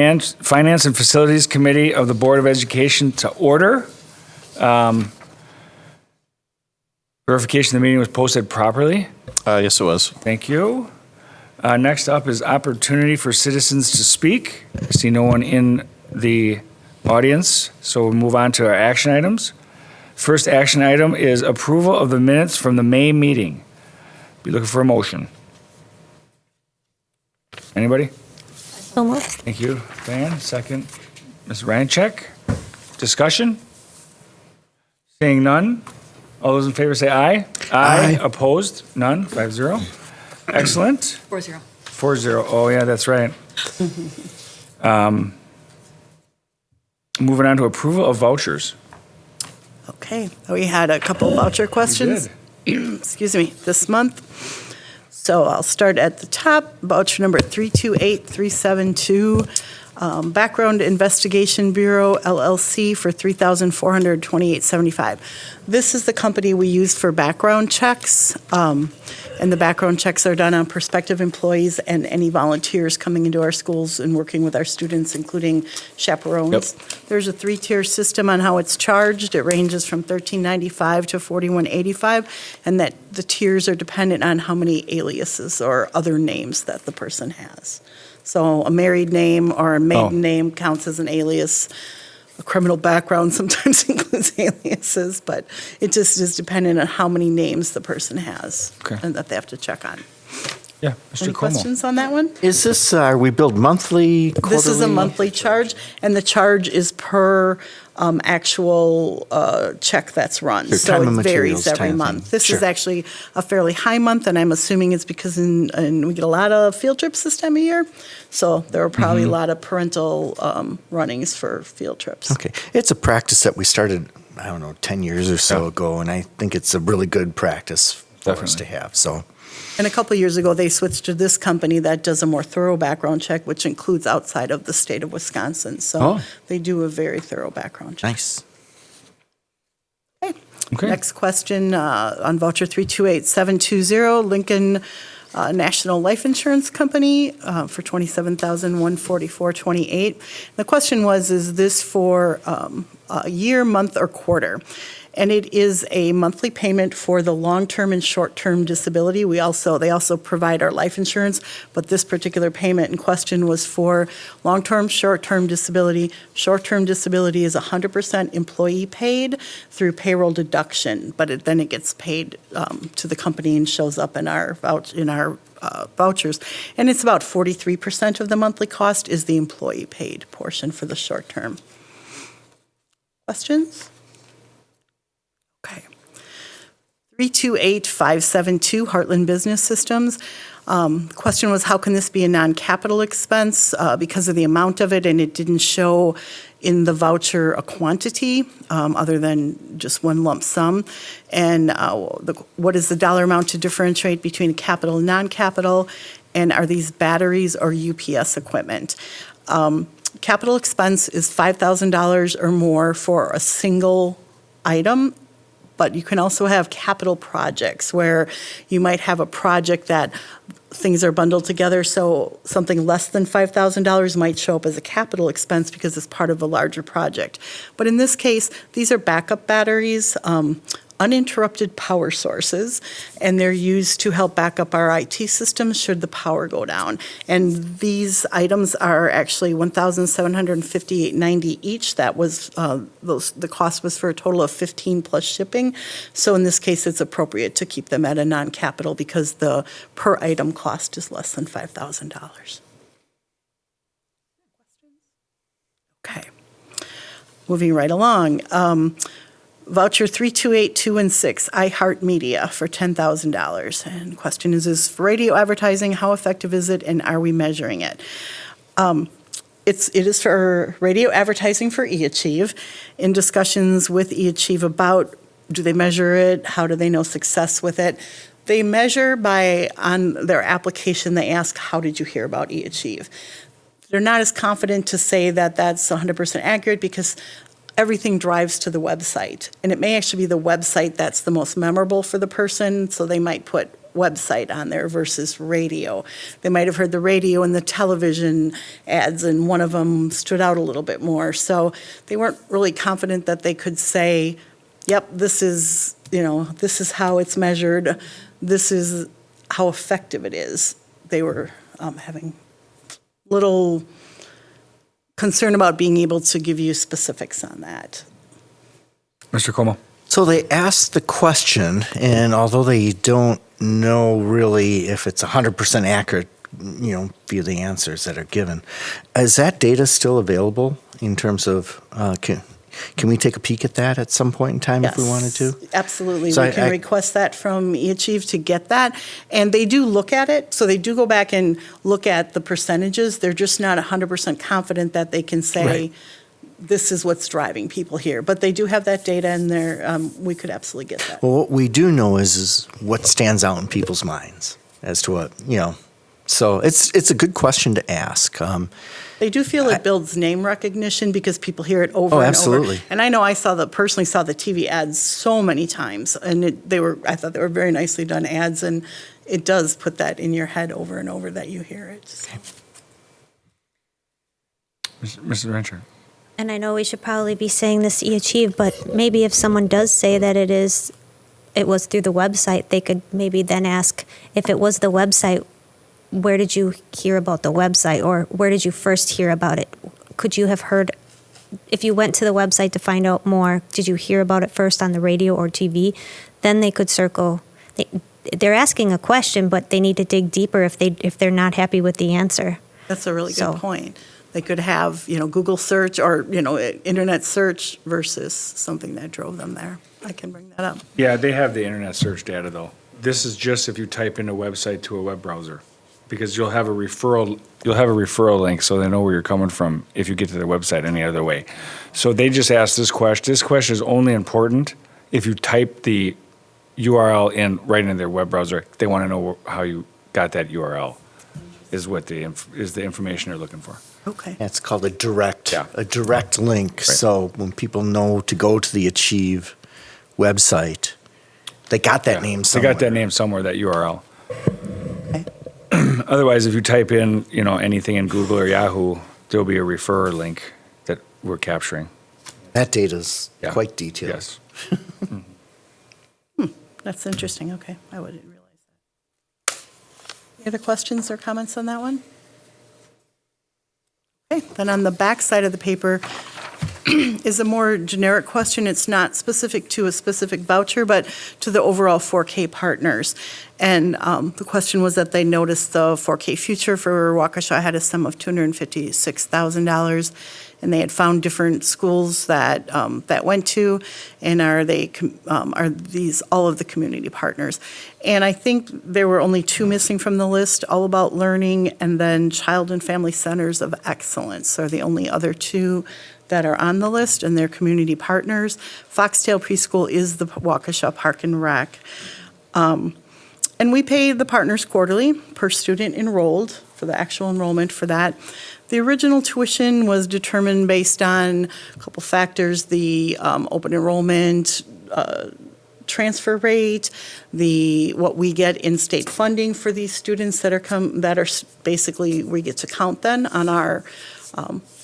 And Finance and Facilities Committee of the Board of Education to order. Verification the meeting was posted properly. Yes, it was. Thank you. Next up is opportunity for citizens to speak. I see no one in the audience, so we'll move on to our action items. First action item is approval of the minutes from the May meeting. Be looking for a motion. Anybody? So moved. Thank you, Diane. Second, Ms. Ranchek. Discussion? Seeing none. All those in favor say aye. Aye. Opposed? None. 5-0. Excellent. 4-0. 4-0. Oh, yeah, that's right. Moving on to approval of vouchers. Okay, we had a couple voucher questions. Excuse me, this month. So I'll start at the top. Voucher number 328372, Background Investigation Bureau LLC for $3,428.75. This is the company we use for background checks, and the background checks are done on prospective employees and any volunteers coming into our schools and working with our students, including chaperones. Yep. There's a 3-tier system on how it's charged. It ranges from $13.95 to $41.85, and that the tiers are dependent on how many aliases or other names that the person has. So a married name or a maiden name counts as an alias. A criminal background sometimes includes aliases, but it just is dependent on how many names the person has and that they have to check on. Yeah, Mr. Any Como. questions on that one? Is this, are we billed monthly, quarterly? This is a monthly charge, and the charge is per actual check that's run. Your So time and it varies materials every kind of month. thing. This is Sure. actually a fairly high month, and I'm assuming it's because and we get a lot of field trips this time of year. So there are probably a lot of parental runnings for field trips. Okay. It's a practice that we started, I don't know, 10 years or so ago, and I think it's a really good practice for us to have, so. And a couple of years ago, they switched to this company that does a more thorough background check, which includes outside of the state of Wisconsin. So they do a very thorough background check. Nice. Okay. Next question on voucher 328720, Lincoln National Life Insurance Company for $27,144.28. The question was, is this for a year, month, or quarter? And it is a monthly payment for the long-term and short-term disability. They also provide our life insurance, but this particular payment in question was for long-term, short-term disability. Short-term disability is 100% employee paid through payroll deduction, but then it gets paid to the company and shows up in our vouchers. And it's about 43% of the monthly cost is the employee paid portion for the short term. Questions? Okay. 328572, Heartland Business Systems. Question was, how can this be a non-capital expense because of the amount of it, and it didn't show in the voucher a quantity other than just one lump sum. And what is the dollar amount to differentiate between capital and non-capital, and are these batteries or UPS equipment? Capital expense is $5,000 or more for a single item. But you can also have capital projects where you might have a project that things are bundled together, so something less than $5,000 might show up as a capital expense because it's part of a larger project. But in this case, these are backup batteries, uninterrupted power sources, and they're used to help back up our IT systems should the power go down. And these items are actually $1,758.90 each. That was the cost was for a total of 15 plus shipping. So in this case, it's appropriate to keep them at a non-capital because the per item cost is less than $5,000. Okay, moving right along. Voucher 328216, iHeartMedia for $10,000. And the question is for radio advertising, how effective is it, and are we measuring it? It is for radio advertising for eAchieve. In discussions with eAchieve about, do they measure it? How do they know success with it? They measure on their application, they ask, how did you hear about eAchieve? They're not as confident to say that that's 100% accurate because everything drives to the website. And it may actually be the website that's the most memorable for the person, so they might put website on there versus radio. They might have heard the radio and the television ads, and one of them stood out a little bit more. So they weren't really confident that they could say, yep, this is how it's measured. This is how effective it is. They were having little concern about being able to give you specifics on that. Mr. Como? So they asked the question, and although they don't know really if it's 100% accurate, via the answers that are given, is that data still available in terms of, can we take a peek at that at some point in time if we wanted to? Absolutely. So We can request that from eAchieve to get that. And they do look at it. So they do go back and look at the percentages. They're just not 100% confident that they can say, Right. this is what's driving people here. But they do have that data in there. We could absolutely get that. Well, what we do know is what stands out in people's minds as to what, So it's a good question to ask. They do feel it builds name recognition because people hear it over and absolutely. over. And I know I personally saw the TV ads so many times, and I thought they were very nicely done ads, and it does put that in your head over and over that you hear it. So. Mr. Rancher? And I know we should probably be saying this eAchieve, but maybe if someone does say that it was through the website, they could maybe then ask, if it was the website, where did you hear about the website, or where did you first hear about it? Could you have heard, if you went to the website to find out more, did you hear about it first on the radio or TV? Then they could circle. They're asking a question, but they need to dig deeper if they're not happy with the answer. That's a really good point. They could have, Google search or, internet search versus something that drove them there. I can bring that up. Yeah, they have the internet search data, though. This is just if you type in a website to a web browser, because you'll have a referral link, so they know where you're coming from if you get to their website any other way. So they just asked this question. This question is only important if you type the URL right in their web browser. They want to know how you got that URL. Is the information they're looking for. Okay. It's called a direct link. Right. So when people know to go to the Achieve website, they got that name somewhere. They got that name somewhere, that URL. Okay. Otherwise, if you type in, anything in Google or Yahoo, there'll be a referrer link that we're capturing. That data's Yeah. quite detailed. Yes. That's interesting. Okay. I wouldn't realize that. Any other questions or comments on that one? Okay. Then on the back side of the paper is a more generic question. It's not specific to a specific voucher, but to the overall 4K partners. And the question was that they noticed the 4K future for Waukesha had a sum of $256,000, and they had found different schools that went to, and are these all of the community partners? And I think there were only two missing from the list: All About Learning and then Child and Family Centers of Excellence are the only other two that are on the list, and they're community partners. Foxtail Preschool is the Waukesha Park and Rec. And we pay the partners quarterly per student enrolled for the actual enrollment for that. The original tuition was determined based on a couple factors: the open enrollment, transfer rate, what we get in state funding for these students that are basically, we get to count then on our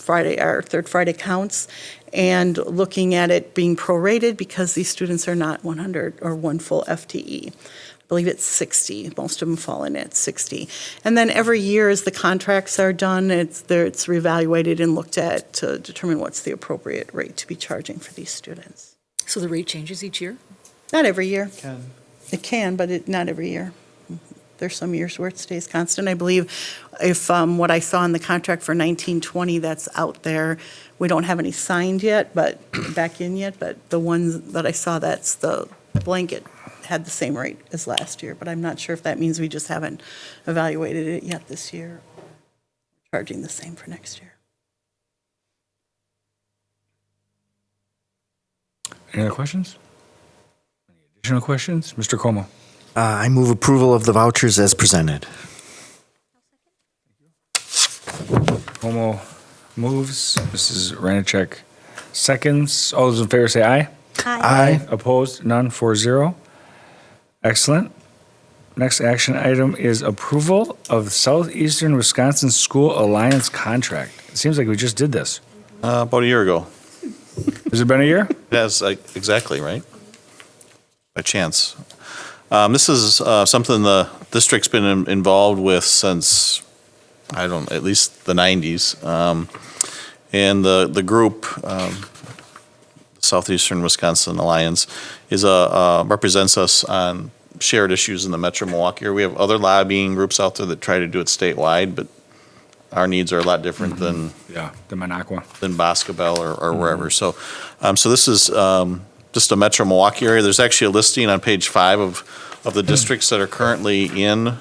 our third Friday counts, and looking at it being prorated because these students are not 100 or one full FTE. I believe it's 60. Most of them fall in at 60. And then every year as the contracts are done, it's reevaluated and looked at to determine what's the appropriate rate to be charging for these students. So the rate changes each year? Not every year. It can, but not every year. There's some years where it stays constant. I believe if what I saw in the contract for 1920 that's out there, we don't have any signed yet, but back in yet, but the ones that I saw, that's the blanket had the same rate as last year, but I'm not sure if that means we just haven't evaluated it yet this year, or charging the same for next year. Any other questions? Any additional questions? Mr. Como? I move approval of the vouchers as presented. Como moves. Mrs. Ranichek seconds. All those in favor say aye. Aye. Opposed? None. 4-0. Excellent. next action item is approval of Southeastern Wisconsin School Alliance contract. It seems like we just did this. About a year ago. Has it been a year? Yes, exactly, right? By chance. This is something the district's been involved with since, at least the 90s. And the group, Southeastern Wisconsin Alliance, represents us on shared issues in the Metro Milwaukee area. We have other lobbying groups out there that try to do it statewide, but our needs are a lot different than Yeah, the Minocqua. Boscobel or wherever. So this is just a Metro Milwaukee area. There's actually a listing on page 5 of the districts that are currently in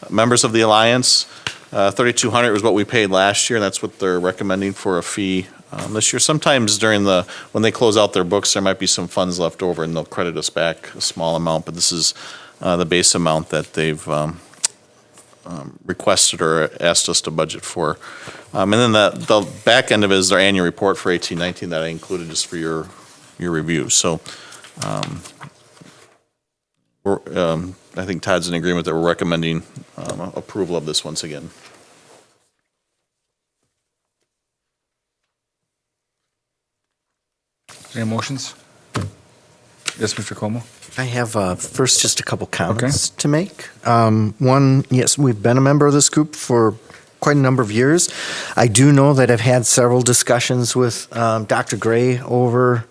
members of the alliance. $3,200 was what we paid last year. That's what they're recommending for a fee this year. Sometimes when they close out their books, there might be some funds left over, and they'll credit us back a small amount. But this is the base amount that they've requested or asked us to budget for. And then the back end of it is their annual report for 18-19 that I included just for your review. So I think Todd's in agreement that we're recommending approval of this once again. Any motions? Yes, Mr. Como? I have first just a couple comments to make. One, yes, we've been a member of this group for quite a number of years. I do know that I've had several discussions with Dr. Gray over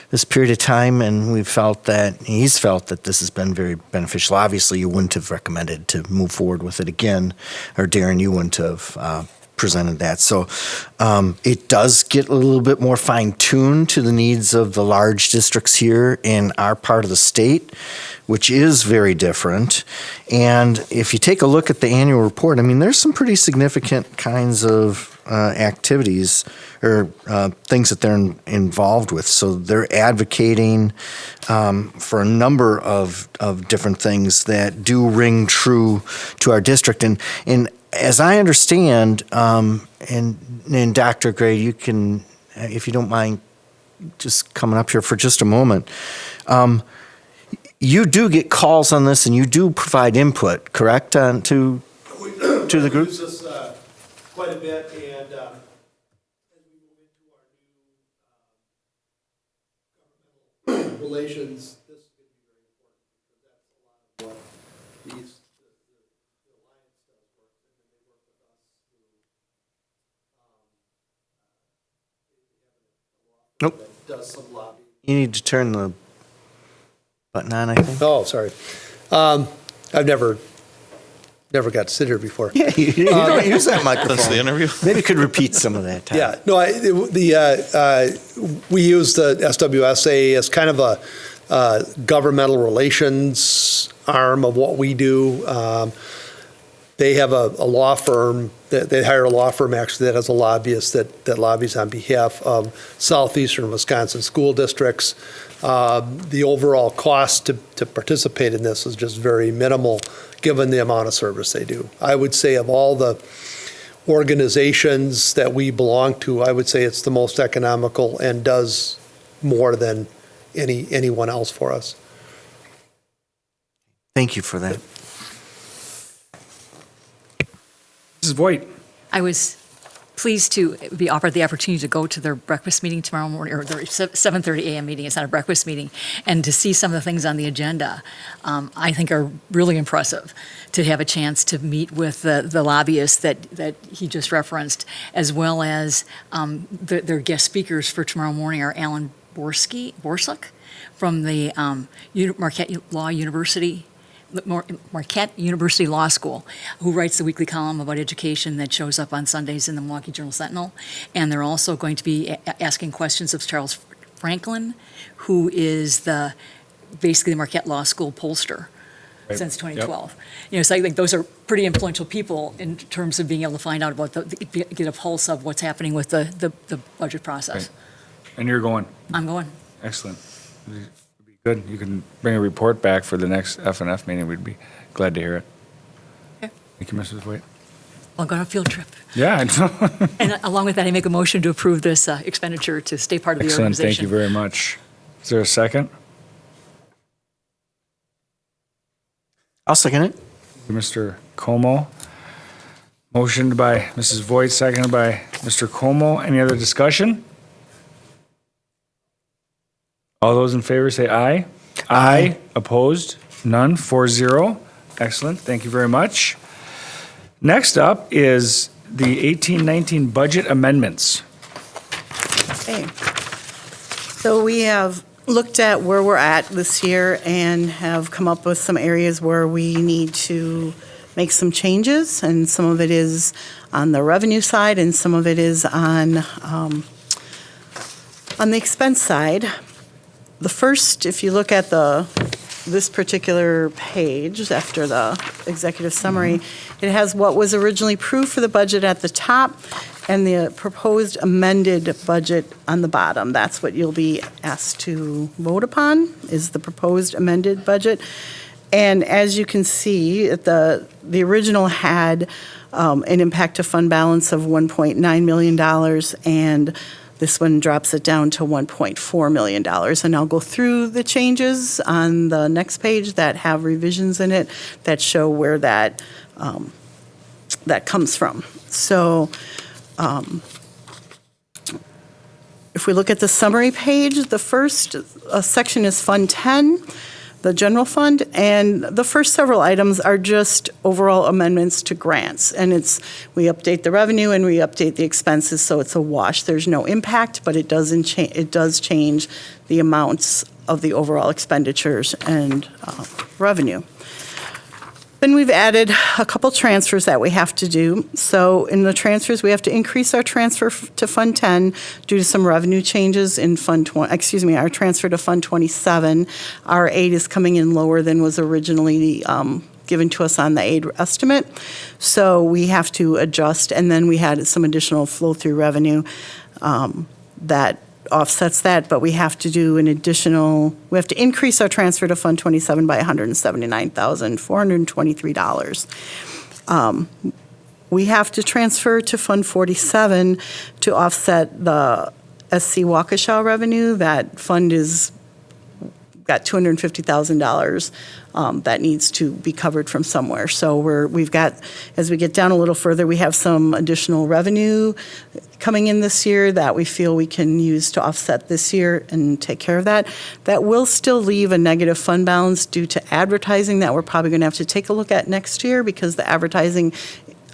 this period of time, and he's felt that this has been very beneficial. Obviously, you wouldn't have recommended to move forward with it again, or Darren, you wouldn't have presented that. So it does get a little bit more fine-tuned to the needs of the large districts here in our part of the state, which is very different. And if you take a look at the annual report, I mean, there's some pretty significant kinds of activities or things that they're involved with. So they're advocating for a number of different things that do ring true to our district. And as I understand, and Dr. Gray, you can, if you don't mind just coming up here for just a moment, you do get calls on this and you do provide input, correct, to the group? We use this quite a bit, and as we move into our new governmental relations, this is going to be very important because that's a lot of what the alliance does work, and then they work with us through they have a law firm that does some lobbying. You need to turn the button on, I think. Oh, sorry. I've never got to sit here before. Yeah, you don't use that microphone. That's the interview. Maybe you could repeat some of that. Tom. Yeah, no, we use the SWSA as kind of a governmental relations arm of what we do. They have a law firm, they hire a law firm actually that has a lobbyist that lobbies on behalf of Southeastern Wisconsin school districts. The overall cost to participate in this is just very minimal given the amount of service they do. I would say of all the organizations that we belong to, I would say it's the most economical and does more than anyone else for us. Thank you for that. Mrs. Voigt? I was pleased to be offered the opportunity to go to their breakfast meeting tomorrow morning, or their 7:30 a.m. meeting. It's not a breakfast meeting, and to see some of the things on the agenda, I think are really impressive. To have a chance to meet with the lobbyists that he just referenced, as well as their guest speakers for tomorrow morning are Alan Borsuk from the Marquette University Law School, who writes the weekly column about education that shows up on Sundays in the Milwaukee Journal-Sentinel. And they're also going to be asking questions of Charles Franklin, who is basically the Marquette Law School pollster since 2012. Yep. So I think those are pretty influential people in terms of being able to find out about get a pulse of what's happening with the budget process. Right. And you're going? I'm going. Excellent. Good. You can bring a report back for the next F&F meeting. We'd be glad to hear it. Okay. Thank you, Mrs. Voigt. I'll go on a field trip. Yeah, I know. And along with that, I make a motion to approve this expenditure to stay part of the Excellent. organization. Thank you very much. Is there a second? I'll second it. Mr. Como. Motioned by Mrs. Voigt, seconded by Mr. Como. Any other discussion? All those in favor say aye. Aye. Opposed? None. 4-0. Excellent. Thank you very much. Next up is the 18-19 budget amendments. Okay. So we have looked at where we're at this year and have come up with some areas where we need to make some changes, and some of it is on the revenue side and some of it is on the expense side. The first, if you look at this particular page after the executive summary, it has what was originally approved for the budget at the top and the proposed amended budget on the bottom. That's what you'll be asked to vote upon, is the proposed amended budget. And as you can see, the original had an impact to fund balance of $1.9 million, and this one drops it down to $1.4 million. And I'll go through the changes on the next page that have revisions in it that show where that comes from. So if we look at the summary page, the first section is Fund 10, the general fund, and the first several items are just overall amendments to grants. And we update the revenue and we update the expenses, so it's a wash. There's no impact, but it does change the amounts of the overall expenditures and revenue. Then we've added a couple transfers that we have to do. So in the transfers, we have to increase our transfer to Fund 10 due to some revenue changes in our transfer to Fund 27. Our aid is coming in lower than was originally given to us on the aid estimate. So we have to adjust, and then we had some additional flow-through revenue that offsets that, but we have to do we have to increase our transfer to Fund 27 by $179,423. We have to transfer to Fund 47 to offset the SC Waukesha revenue. That fund is got $250,000 that needs to be covered from somewhere. So we've got, as we get down a little further, we have some additional revenue coming in this year that we feel we can use to offset this year and take care of that. That will still leave a negative fund balance due to advertising that we're probably going to have to take a look at next year, because the advertising,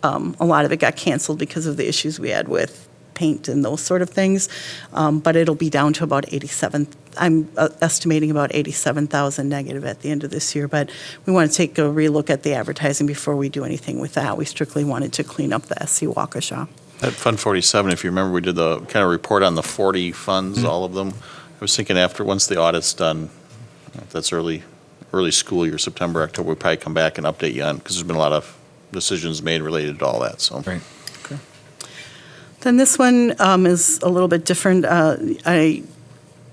a lot of it got canceled because of the issues we had with paint and those sort of things. But it'll be down to about 87. I'm estimating about 87,000 negative at the end of this year. But we want to take a relook at the advertising before we do anything with that. We strictly wanted to clean up the SC Waukesha. At Fund 47, if you remember, we did the kind of report on the 40 funds, all of them. I was thinking once the audit's done, if that's early school year, September, October, we'll probably come back and update you on, because there's been a lot of decisions made related to all that, so. Right. Then this one is a little bit different. I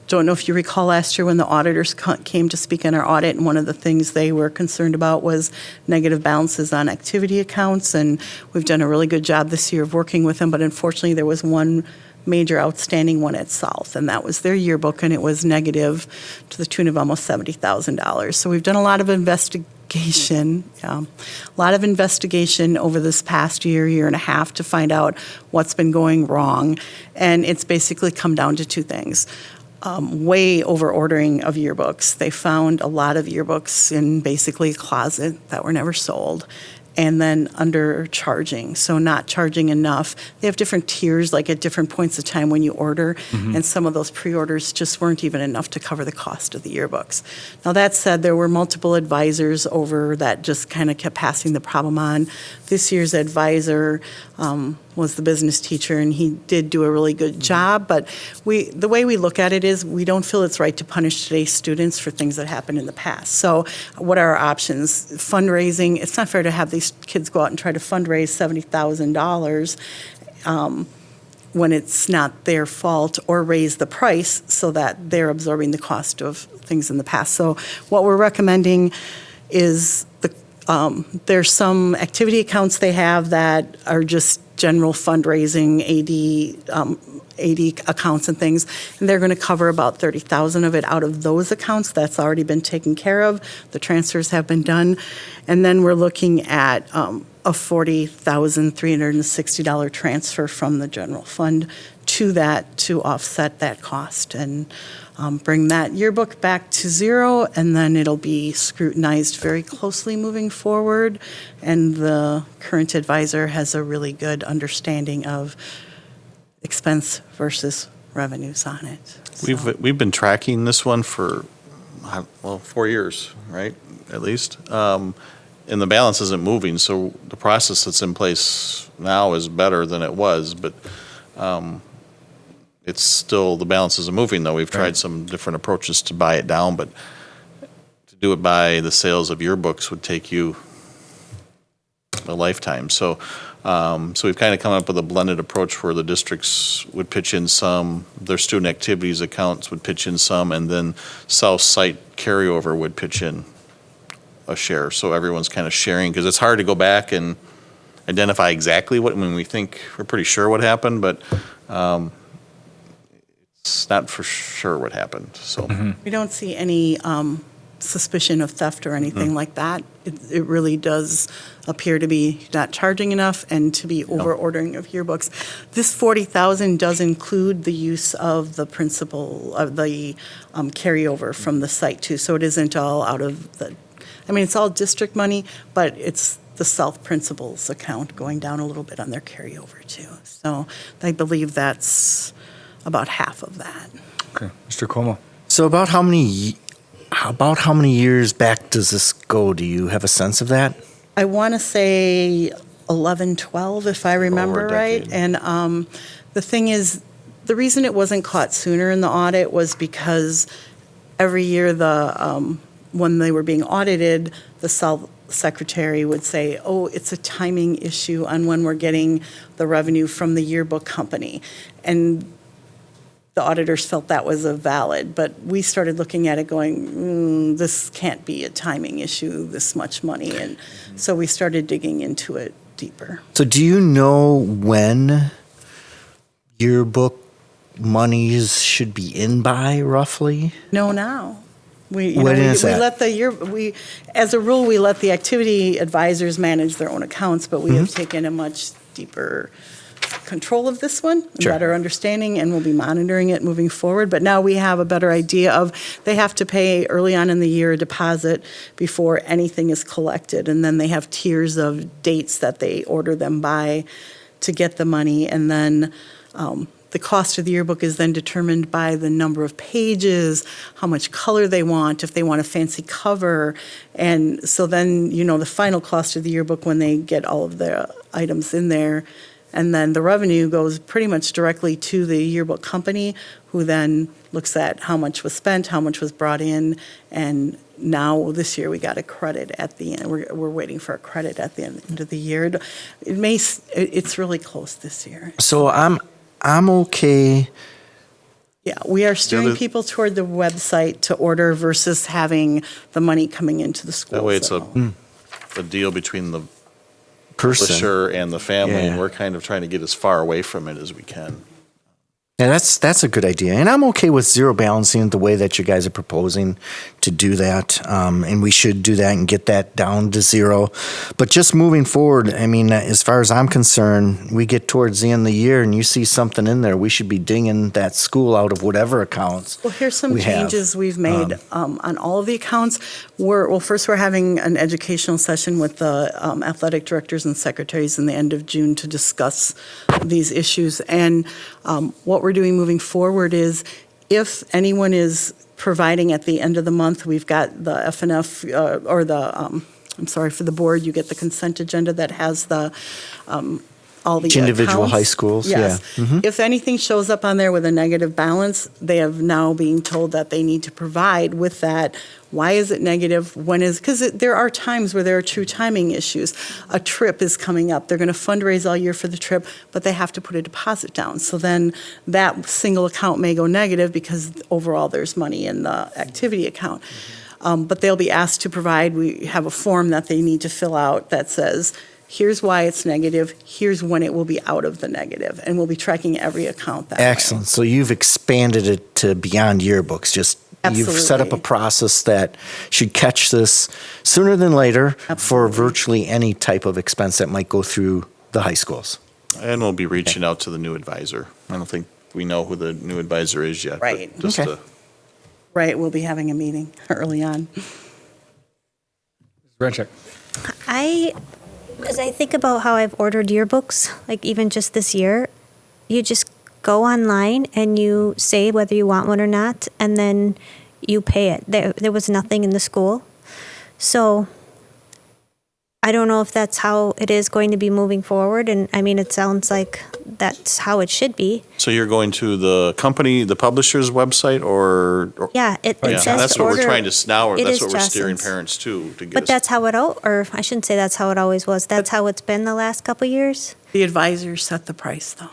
don't know if you recall last year when the auditors came to speak on our audit, and one of the things they were concerned about was negative balances on activity accounts, and we've done a really good job this year of working with them, but unfortunately there was one major outstanding one at South, and that was their yearbook, and it was negative to the tune of almost $70,000. So we've done a lot of investigation over this past year and a half to find out what's been going wrong, and it's basically come down to two things. Way over ordering of yearbooks. They found a lot of yearbooks in basically a closet that were never sold, and then undercharging, so not charging enough. They have different tiers, like at different points of time when you order, and some of those pre-orders just weren't even enough to cover the cost of the yearbooks. Now, that said, there were multiple advisors over that just kind of kept passing the problem on. This year's advisor was the business teacher, and he did do a really good job, but the way we look at it is we don't feel it's right to punish today's students for things that happened in the past. So what are our options? Fundraising, it's not fair to have these kids go out and try to fundraise $70,000 when it's not their fault, or raise the price so that they're absorbing the cost of things in the past. So what we're recommending is there's some activity accounts they have that are just general fundraising, AD accounts and things, and they're going to cover about 30,000 of it out of those accounts. That's already been taken care of. The transfers have been done. And then we're looking at a $40,360 transfer from the general fund to that to offset that cost and bring that yearbook back to zero, and then it'll be scrutinized very closely moving forward. And the current advisor has a really good understanding of expense versus revenues on it. So- We've been tracking this one for, 4 years, right, at least. And the balance isn't moving, so the process that's in place now is better than it was, but it's still, the balance isn't moving, though. We've tried some different approaches to buy it down, but to do it by the sales of yearbooks would take you a lifetime. So we've kind of come up with a blended approach where the districts would pitch in some, their student activities accounts would pitch in some, and then South Site carryover would pitch in a share. So everyone's kind of sharing, because it's hard to go back and identify exactly what, we think we're pretty sure what happened, but it's not for sure what happened, so. We don't see any suspicion of theft or anything like that. It really does appear to be not charging enough and to be over-ordering of yearbooks. This 40,000 does include the use of the principal, of the carryover from the site too, so it isn't all out of the, it's all district money, but it's the South Principals account going down a little bit on their carryover too. So I believe that's about half of that. Okay, Mr. Como. So about how many years back does this go? Do you have a sense of that? I want to say 11, 12, if I remember Over a right. decade. And the thing is, the reason it wasn't caught sooner in the audit was because every year when they were being audited, the South Secretary would say, oh, it's a timing issue on when we're getting the revenue from the yearbook company. And the auditors felt that was valid, but we started looking at it going, this can't be a timing issue, this much money. And so we started digging into it deeper. So do you know when yearbook monies should be in by, roughly? No, now. When is that? As a rule, we let the activity advisors manage their own accounts, but we have taken a much deeper control of this one, Sure. better understanding, and we'll be monitoring it moving forward. But now we have a better idea of, they have to pay early on in the year a deposit before anything is collected, and then they have tiers of dates that they order them by to get the money, and then the cost of the yearbook is then determined by the number of pages, how much color they want, if they want a fancy cover. And so then, the final cost of the yearbook when they get all of the items in there. And then the revenue goes pretty much directly to the yearbook company, who then looks at how much was spent, how much was brought in. And now this year we got a credit at the end. We're waiting for a credit at the end of the year. It's really close this year. So I'm okay. Yeah, we are steering other- people toward the website to order versus having the money coming into the school. That way it's a deal between the Person. publisher and the family, and Yeah. we're kind of trying to get as far away from it as we can. Yeah, that's a good idea. And I'm okay with zero balancing the way that you guys are proposing to do that. And we should do that and get that down to zero. But just moving forward, as far as I'm concerned, we get towards the end of the year and you see something in there, we should be dinging that school out of whatever accounts. Well, here's some we have. changes we've made on all of the accounts. First we're having an educational session with the athletic directors and secretaries in the end of June to discuss these issues. And what we're doing moving forward is, if anyone is providing at the end of the month, we've got the FNF for the board, you get the consent agenda that has the all the Each individual accounts. high schools, Yes. yeah. Mhm. If anything shows up on there with a negative balance, they have now being told that they need to provide with that. Why is it negative? Because there are times where there are true timing issues. A trip is coming up. They're going to fundraise all year for the trip, but they have to put a deposit down. So then that single account may go negative because overall there's money in the activity account. But they'll be asked to provide, we have a form that they need to fill out that says, here's why it's negative, here's when it will be out of the negative, and we'll be tracking every account that way. Excellent. So you've expanded it to beyond yearbooks. Just you've set up a Absolutely. process that should catch this sooner than later for Absolutely. virtually any type of expense that might go through the high schools. And we'll be reaching out to the new advisor. I don't think we know who the new advisor is yet. but Right. Just Okay. to Right, we'll be having a meeting early on. Rencheck. As I think about how I've ordered yearbooks, like even just this year, you just go online and you say whether you want one or not, and then you pay it. There was nothing in the school. So I don't know if that's how it is going to be moving forward. And I mean, it sounds like that's how it should be. So you're going to the company, the publisher's website, or Yeah, it yeah, says that's what we're order- trying to now. it That's is what we're steering Jason's. parents to get. But us- that's how or I shouldn't say that's how it always was. That's how it's been the last couple years. The advisors set the price, though.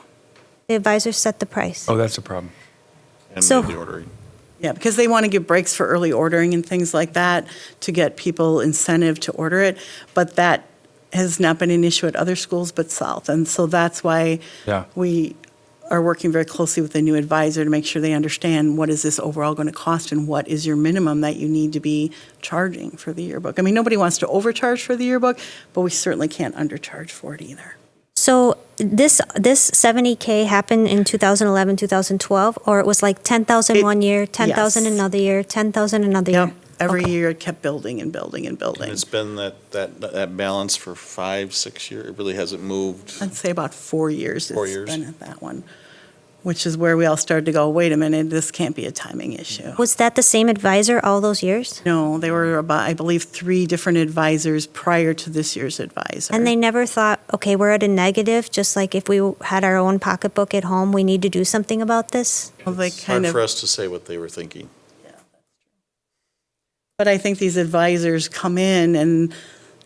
The advisors set the price. Oh, that's a problem. and so- made the ordering. Yeah, because they want to give breaks for early ordering and things like that to get people incentive to order it. But that has not been an issue at other schools but South. And so that's why Yeah. we are working very closely with the new advisor to make sure they understand what is this overall going to cost and what is your minimum that you need to be charging for the yearbook. I mean, nobody wants to overcharge for the yearbook, but we certainly can't undercharge for it either. So this 70K happened in 2011, 2012, or it was like 10,000 It- one year, 10,000 yes. another year, 10,000 another year. Yep, every Okay. year it kept building and building and building. And it's been that balance for 5-6 years. It really hasn't moved. I'd say about 4 years 4 it's years. been at that one, which is where we all started to go, wait a minute, this can't be a timing issue. Was that the same advisor all those years? No, there were about, I believe, 3 different advisors prior to this year's advisor. And they never thought, okay, we're at a negative, just like if we had our own pocketbook at home, we need to do something about this? Well, they It's kind hard of, for us to say what they were thinking. but I think these advisors come in and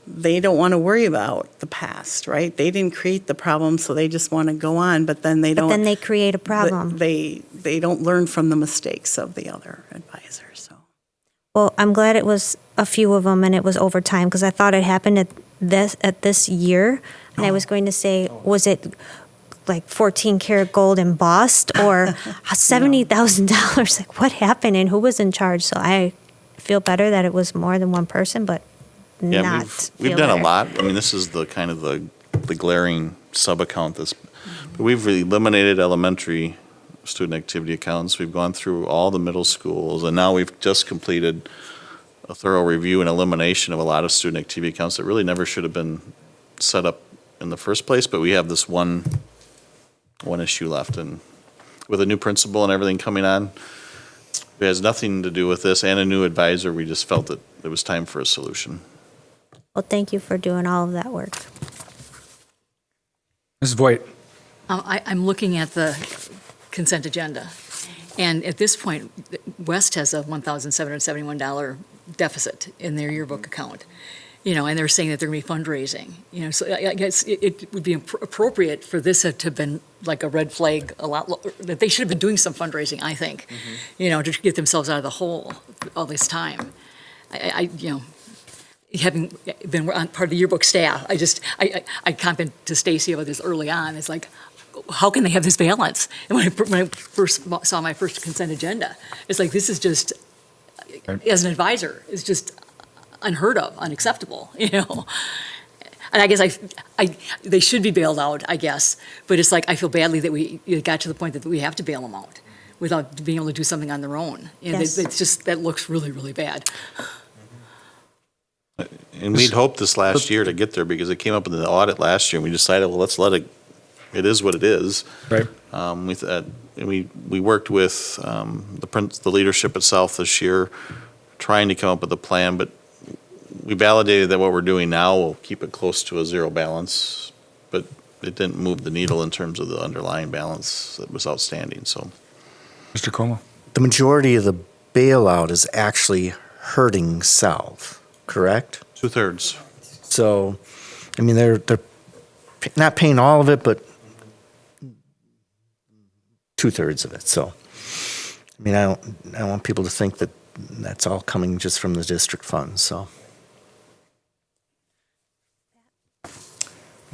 they don't want to worry about the past, right? They didn't create the problem, so they just want to go on, but then they But don't. then they create a problem. They don't learn from the mistakes of the other advisors, so. Well, I'm glad it was a few of them and it was over time, because I thought it happened at this year, and I was going to say, was it like 14 karat gold embossed or $70,000? Like, what happened and who was in charge? So I feel better that it was more than one person, but Yeah, not. we've feel done a better. lot. I mean, this is the kind of the glaring sub-account we've eliminated elementary student activity accounts. We've gone through all the middle schools, and now we've just completed a thorough review and elimination of a lot of student activity accounts that really never should have been set up in the first place, but we have this one issue left, and with a new principal and everything coming on, it has nothing to do with this, and a new advisor, we just felt that it was time for a solution. Well, thank you for doing all of that work. Mrs. Voigt. I'm looking at the consent agenda, and at this point, West has a $1,771 deficit in their yearbook account. And they're saying that they're going to be fundraising. So I guess it would be appropriate for this to have been like a red flag that they should have been doing some fundraising, I think, to get themselves out of the hole all this time. Having been on part of the yearbook staff, I commented to Stacy about this early on. It's like, how can they have this balance? And when I first saw my first consent agenda, it's like, this is just, as an advisor, it's just unheard of, unacceptable, And I guess they should be bailed out, I guess. But it's like, I feel badly that it got to the point that we have to bail them out without being able to do something on their own. Yes. It's just, that looks really, really bad. And we'd hoped this last year to get there because it came up in the audit last year, and we decided, well, let's let it is what it is. Right. We worked with the leadership at South this year, trying to come up with a plan, but we validated that what we're doing now will keep it close to a zero balance, but it didn't move the needle in terms of the underlying balance that was outstanding, so. Mr. Como. The majority of the bailout is actually hurting South, correct? 2/3. So, I mean, they're not paying all of it, but 2/3 of it. So, I mean, I don't want people to think that that's all coming just from the district funds. So,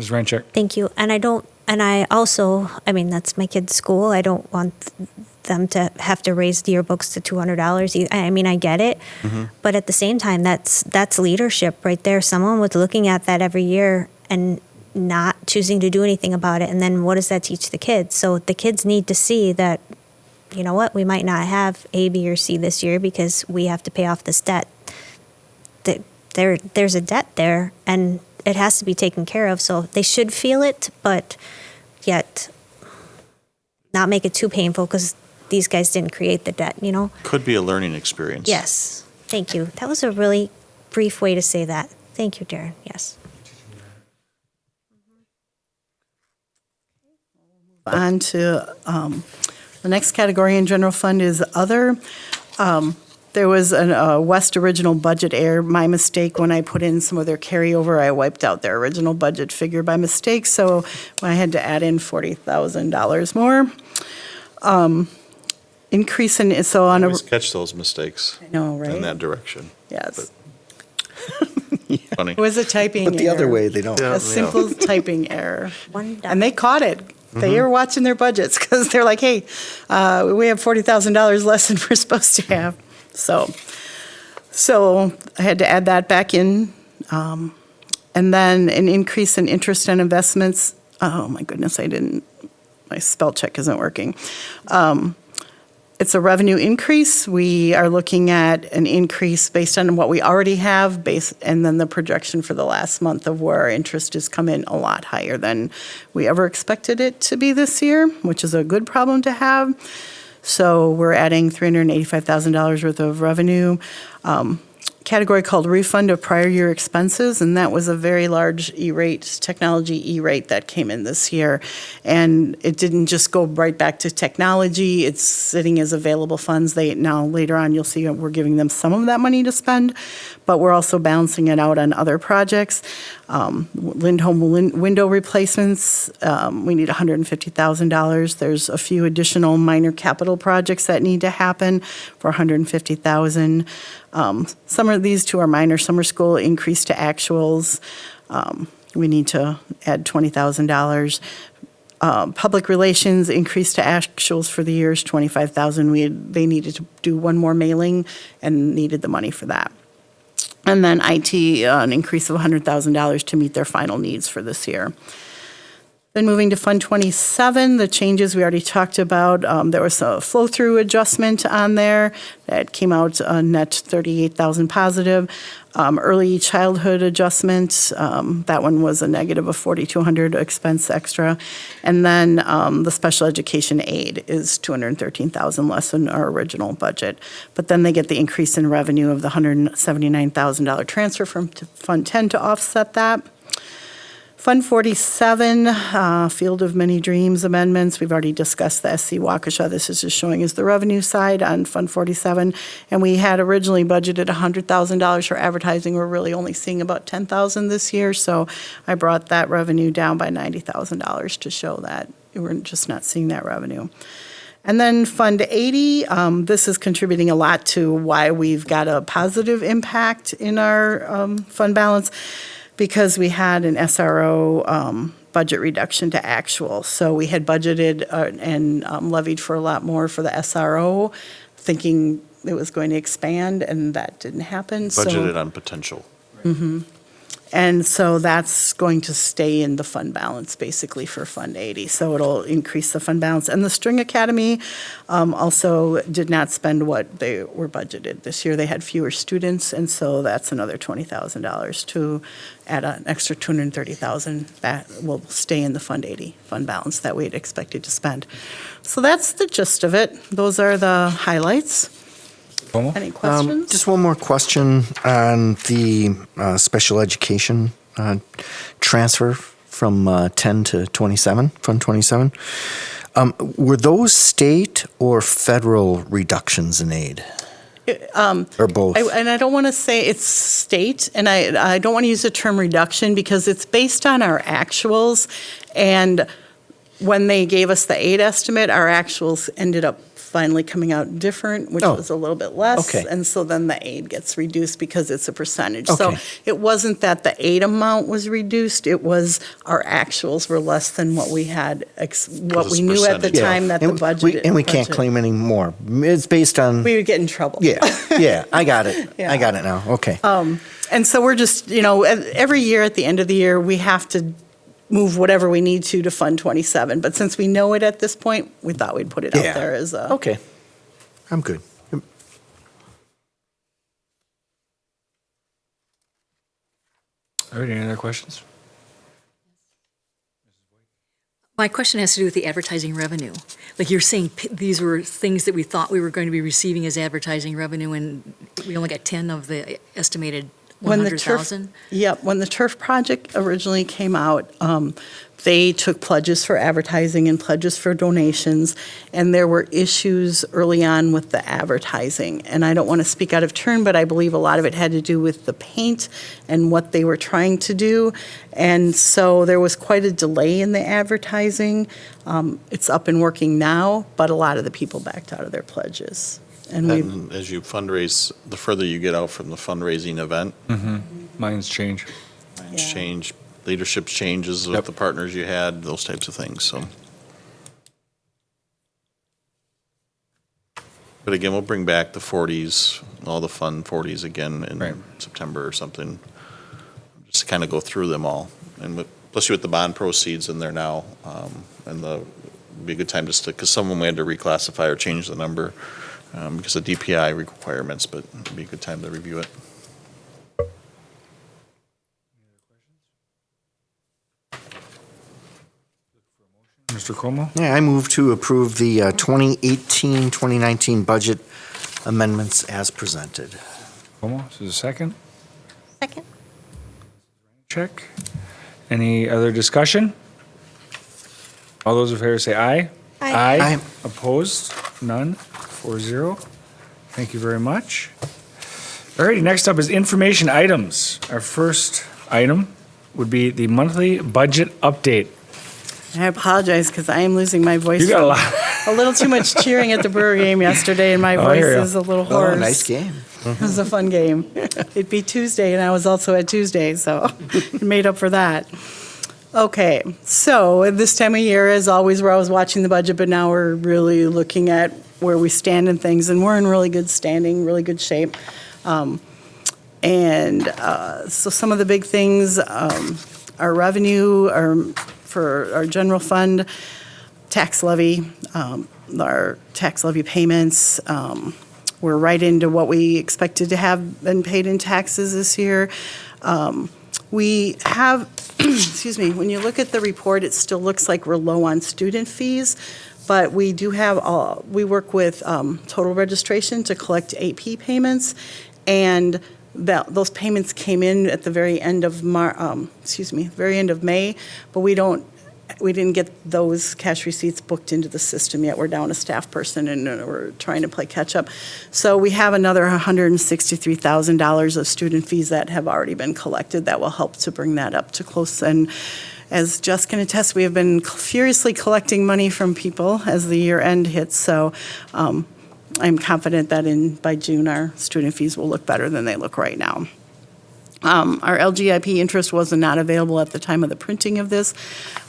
Ms. Reincheck? Thank you. And I also, I mean, that's my kid's school. I don't want them to have to raise yearbooks to $200. I mean, I get it. But at the same time, that's leadership right there. Someone was looking at that every year and not choosing to do anything about it. And then what does that teach the kids? So the kids need to see that, you know what, we might not have A, B, or C this year because we have to pay off this debt. There's a debt there, and it has to be taken care of. So they should feel it, but yet not make it too painful because these guys didn't create the debt, you know? Could be a learning experience. Yes. Thank you. That was a really brief way to say that. Thank you, Darren. Yes. On to the next category in general fund is other. There was a West original budget error, my mistake. When I put in some of their carryover, I wiped out their original budget figure by mistake, so I had to add in $40,000 more. Increase in, so I on a, always catch those mistakes I know, right? in that direction. Yes. Funny. It was a typing error. But the other way, they don't. A simple typing error. $1. And they caught it. They were watching their budgets because they're like, hey, we have $40,000 less than we're supposed to have. So I had to add that back in. And then an increase in interest on investments. Oh, my goodness, my spell check isn't working. It's a revenue increase. We are looking at an increase based on what we already have, and then the projection for the last month of where our interest has come in a lot higher than we ever expected it to be this year, which is a good problem to have. So we're adding $385,000 worth of revenue. Category called refund of prior year expenses, and that was a very large E-rate, technology E-rate that came in this year. And it didn't just go right back to technology, it's sitting as available funds. Now later on, you'll see we're giving them some of that money to spend, but we're also balancing it out on other projects. Lindholm window replacements, we need $150,000. There's a few additional minor capital projects that need to happen for $150,000. Some of these two are minor. Summer school increase to actuals. We need to add $20,000. Public relations increase to actuals for the years, $25,000. They needed to do one more mailing and needed the money for that. And then IT, an increase of $100,000 to meet their final needs for this year. Then moving to Fund 27, the changes we already talked about. There was a flow-through adjustment on there that came out net $38,000 positive. Early childhood adjustment, that one was a negative of $4,200 expense extra. And then the special education aid is $213,000 less than our original budget. But then they get the increase in revenue of the $179,000 transfer from Fund 10 to offset that. Fund 47, Field of Many Dreams amendments. We've already discussed the SC Waukesha. This is just showing as the revenue side on Fund 47. And we had originally budgeted $100,000 for advertising. We're really only seeing about $10,000 this year. So I brought that revenue down by $90,000 to show that we're just not seeing that revenue. And then Fund 80, this is contributing a lot to why we've got a positive impact in our fund balance, because we had an SRO budget reduction to actual. So we had budgeted and levied for a lot more for the SRO, thinking it was going to expand, and that didn't happen. Budgeted on potential. And so that's going to stay in the fund balance, basically, for Fund 80. So it'll increase the fund balance. And the String Academy also did not spend what they were budgeted. This year they had fewer students, and so that's another $20,000 to add an extra $230,000 that will stay in the Fund 80 fund balance that we had expected to spend. So that's the gist of it. Those are the highlights. Como? Any questions? Just one more question on the special education transfer from 10 to 27, Fund 27. Were those state or federal reductions in aid? Or both? And I don't want to say it's state, and I don't want to use the term reduction because it's based on our actuals, and when they gave us the aid estimate, our actuals ended up finally coming out different, which Oh. was a little bit less. Okay. And so then the aid gets reduced because it's a percentage. So Okay. it wasn't that the aid amount was reduced, it was our actuals were less than what we had, what it's we knew at the percentage. time that the And budget. And we can't claim any more. It's based on, We would get in trouble. yeah, I got it. Yeah. I got it now, okay. And so we're just, every year at the end of the year, we have to move whatever we need to fund 27. But since we know it at this point, we thought we'd put it Yeah. out there as a. Okay, I'm good. All right, any other questions? My question has to do with the advertising revenue. Like you're saying, these were things that we thought we were going to be receiving as advertising revenue, and we only got 10 of the estimated When the turf, 100,000? yep, when the turf project originally came out, they took pledges for advertising and pledges for donations, and there were issues early on with the advertising. And I don't want to speak out of turn, but I believe a lot of it had to do with the paint and what they were trying to do. And so there was quite a delay in the advertising. It's up and working now, but a lot of the people backed out of their pledges. And we, And as you fundraise, the further you get out from the fundraising event, Minds change. plans Yeah. change, leadership changes with Yep. the partners you had, those types of things, so. But again, we'll bring back the 40s, all the fun 40s again Right. in September or something. Just to kind of go through them all. And with, especially with the bond proceeds in there now, and it'd be a good time just to, because some of them we had to reclassify or change the number because of DPI requirements, but it'd be a good time to review it. Mr. Como? Yeah, I move to approve the 2018-2019 budget amendments as presented. Como, is there a second? Second. Check. Any other discussion? All those in favor say aye. Aye. Aye. Opposed? None. 4-0. Thank you very much. All righty, next up is information items. Our first item would be the monthly budget update. I apologize because I am losing my voice. You got a from lot. a little too much cheering at the Brewer game yesterday, and my Oh, I voice hear ya. is a little hoarse. Oh, nice game. It was a fun game. It'd be Tuesday, and I was also at Tuesday, so it made up for that. Okay, so at this time of year, as always, we're always watching the budget, but now we're really looking at where we stand in things, and we're in really good standing, really good shape. So some of the big things, our revenue, for our general fund, tax levy, our tax levy payments, we're right into what we expected to have been paid in taxes this year. We have, excuse me, when you look at the report, it still looks like we're low on student fees, but we do have, we work with total registration to collect AP payments, and those payments came in at the very end of very end of May, but we didn't get those cash receipts booked into the system yet. We're down a staff person, and we're trying to play catch up. So we have another $163,000 of student fees that have already been collected that will help to bring that up to close. And as Jess can attest, we have been furiously collecting money from people as the year end hits. So I'm confident that by June, our student fees will look better than they look right now. Our LGIP interest was not available at the time of the printing of this,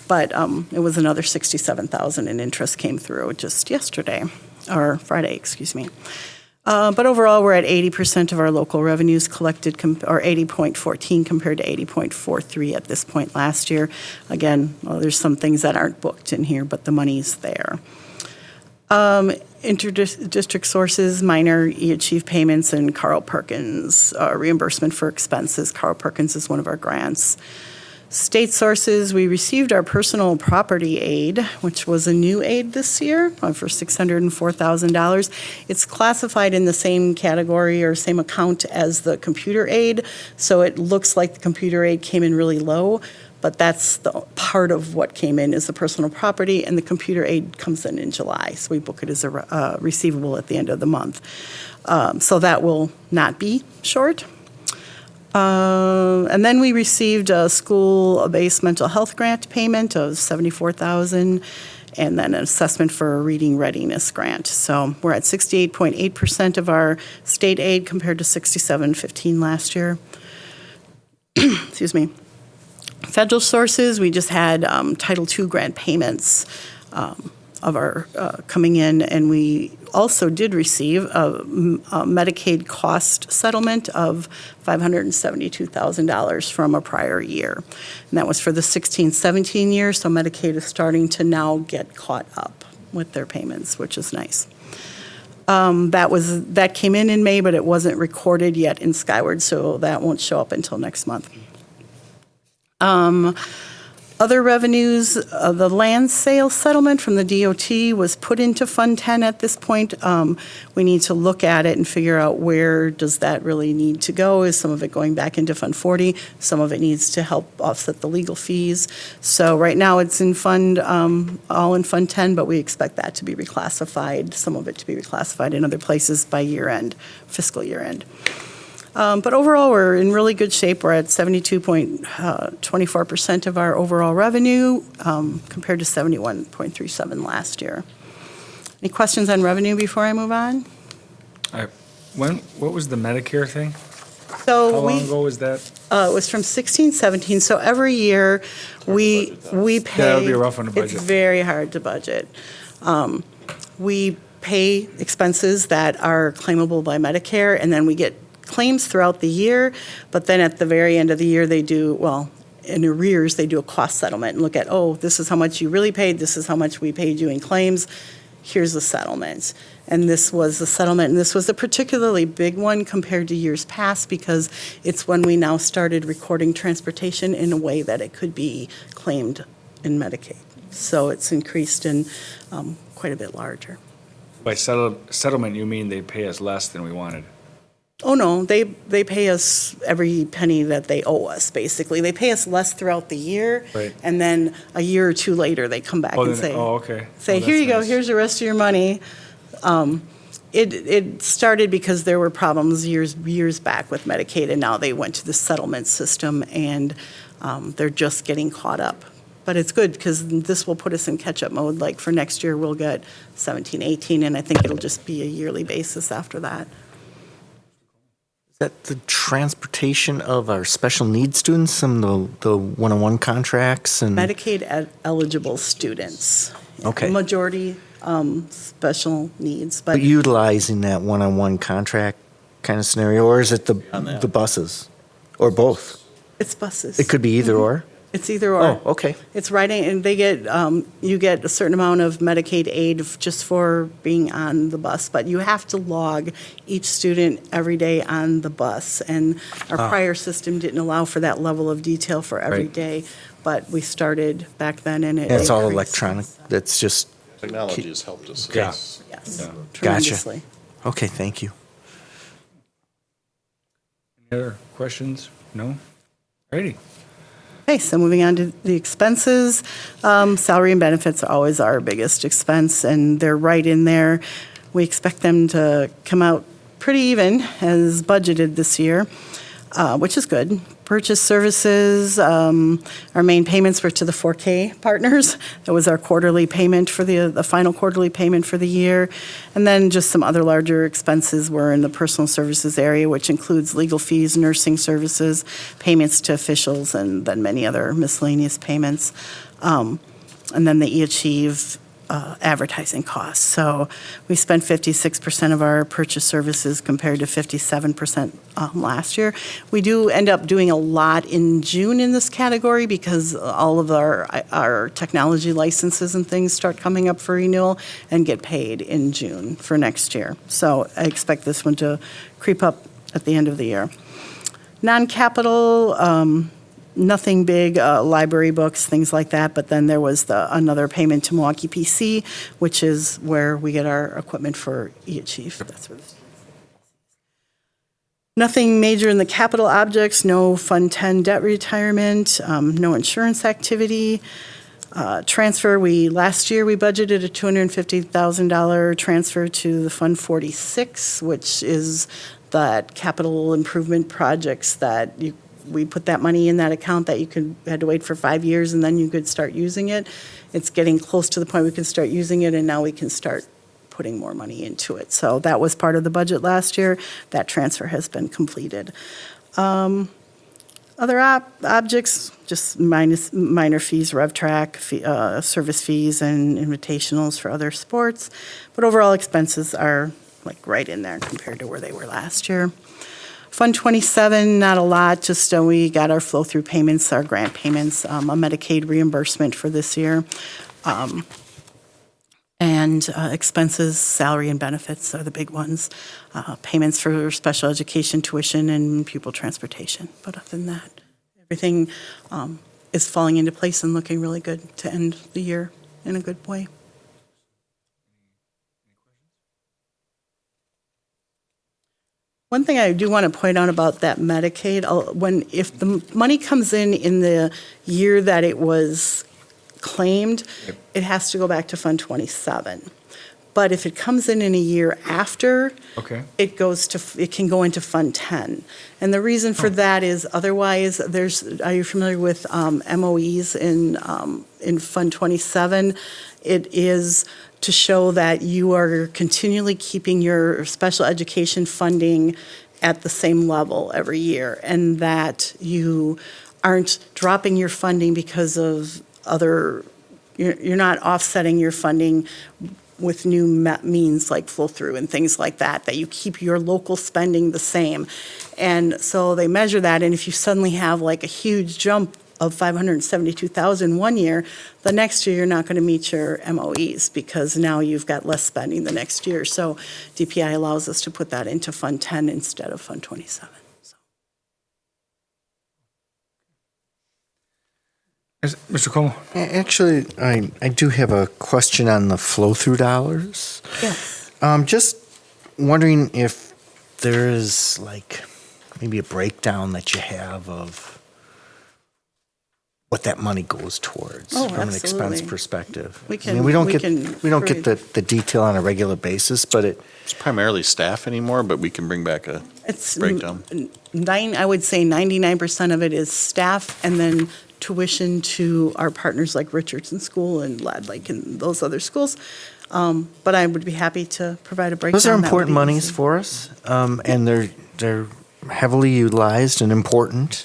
but it was another $67,000 in interest came through just yesterday, or Friday, excuse me. But overall, we're at 80% of our local revenues collected, or 80.14 compared to 80.43 at this point last year. Again, there's some things that aren't booked in here, but the money's there. Interdistrict sources, minor e-achieve payments, and Carl Perkins reimbursement for expenses. Carl Perkins is one of our grants. State sources, we received our personal property aid, which was a new aid this year for $604,000. It's classified in the same category or same account as the computer aid, so it looks like the computer aid came in really low, but that's the part of what came in is the personal property, and the computer aid comes in July, so we book it as a receivable at the end of the month. So that will not be short. And then we received a school-based mental health grant payment of $74,000, and then an assessment for a reading readiness grant. So we're at 68.8% of our state aid compared to 67.15 last year. Excuse me. Federal sources, we just had Title II grant payments of our coming in, and we also did receive a Medicaid cost settlement of $572,000 from a prior year. And that was for the 16-17 year, so Medicaid is starting to now get caught up with their payments, which is nice. That came in May, but it wasn't recorded yet in Skyward, so that won't show up until next month. Other revenues, the land sale settlement from the DOT was put into Fund 10 at this point. We need to look at it and figure out where does that really need to go. Is some of it going back into Fund 40? Some of it needs to help offset the legal fees. So right now it's in Fund, all in Fund 10, but we expect that to be reclassified, some of it to be reclassified in other places by year end, fiscal year end. But overall, we're in really good shape. We're at 72.24% of our overall revenue compared to 71.37 last year. Any questions on revenue before I move on? What was the Medicare thing? So How long ago was that? It was from 16-17. So every year we pay. That would be rough on the budget. It's very hard to budget. We pay expenses that are claimable by Medicare, and then we get claims throughout the year, but then at the very end of the year, they do, well, in arrears, they do a cost settlement and look at, oh, this is how much you really paid, this is how much we paid you in claims, here's the settlement. And this was the settlement, and this was a particularly big one compared to years past because it's when we now started recording transportation in a way that it could be claimed in Medicaid. So it's increased and quite a bit larger. By settlement, you mean they pay us less than we wanted? Oh, no, they pay us every penny that they owe us, basically. They pay us less throughout the year. Right. And then a year or two later, they come back and say, okay. Say, Oh, here you that's go, nice. here's the rest of your money. It started because there were problems years back with Medicaid, and now they went to the settlement system, and they're just getting caught up. But it's good because this will put us in catch-up mode. Like for next year, we'll get 17, 18, and I think it'll just be a yearly basis after that. Is that the transportation of our special needs students, some of the one-on-one contracts and? Medicaid eligible students. Okay. Majority special needs, but But utilizing that one-on-one contract kind of scenario, or is it the buses? Or both? it's buses. It could be either or? It's either or. Oh, okay. It's writing, and they get, you get a certain amount of Medicaid aid just for being on the bus, but you have to log each student every day on the bus. And our prior system didn't allow for that level of detail for every Right. day, but we started back then, and it It's all increased. electronic, that's just, Technology has helped us. Yeah. Yes, Yeah. tremendously. okay, thank you. Any other questions? No? Alrighty. Okay, so moving on to the expenses. Salary and benefits are always our biggest expense, and they're right in there. We expect them to come out pretty even as budgeted this year, which is good. Purchase services, our main payments were to the 4K partners. That was our quarterly payment for the final quarterly payment for the year. And then just some other larger expenses were in the personal services area, which includes legal fees, nursing services, payments to officials, and then many other miscellaneous payments. And then the eAchieve advertising costs. So we spent 56% of our purchase services compared to 57% last year. We do end up doing a lot in June in this category because all of our technology licenses and things start coming up for renewal and get paid in June for next year. So I expect this one to creep up at the end of the year. Non-capital, nothing big, library books, things like that, but then there was another payment to Milwaukee PC, which is where we get our equipment for eAchieve. That's where this- Nothing major in the capital objects, no Fund 10 debt retirement, no insurance activity. Transfer, last year we budgeted a $250,000 transfer to the Fund 46, which is that capital improvement projects that we put that money in that account that had to wait for 5 years and then you could start using it. It's getting close to the point we can start using it, and now we can start putting more money into it. So that was part of the budget last year. That transfer has been completed. Other objects, just minor fees, RevTrak, service fees, and invitationals for other sports. But overall expenses are like right in there compared to where they were last year. Fund 27, not a lot, just we got our flow-through payments, our grant payments, a Medicaid reimbursement for this year. And expenses, salary and benefits are the big ones. Payments for special education tuition and pupil transportation. But other than that, everything is falling into place and looking really good to end the year in a good way. One thing I do want to point out about that Medicaid, if the money comes in the year that it was claimed, it has to go back to Fund 27. But if it comes in a year after, Okay. it can go into Fund 10. And the reason for that is otherwise, are you familiar with MOEs in Fund 27? It is to show that you are continually keeping your special education funding at the same level every year, and that you aren't dropping your funding because of you're not offsetting your funding with new means like flow-through and things like that, that you keep your local spending the same. And so they measure that, and if you suddenly have like a huge jump of $572,000 one year, the next year you're not going to meet your MOEs because now you've got less spending the next year. So DPI allows us to put that into Fund 10 instead of Fund 27. So. Mr. Como? Actually, I do have a question on the flow-through dollars. Yes. Just wondering if there is like maybe a breakdown that you have of what that money goes towards Oh, from an expense absolutely. perspective. We I can- mean, we don't we get can the detail on a regular basis, but It's primarily staff anymore, but we can bring back a It's breakdown. I would say 99% of it is staff and then tuition to our partners like Richardson School and Lad Lake and those other schools. But I would be happy to provide a breakdown. those are That would important be monies easy. for us, and they're heavily utilized and important.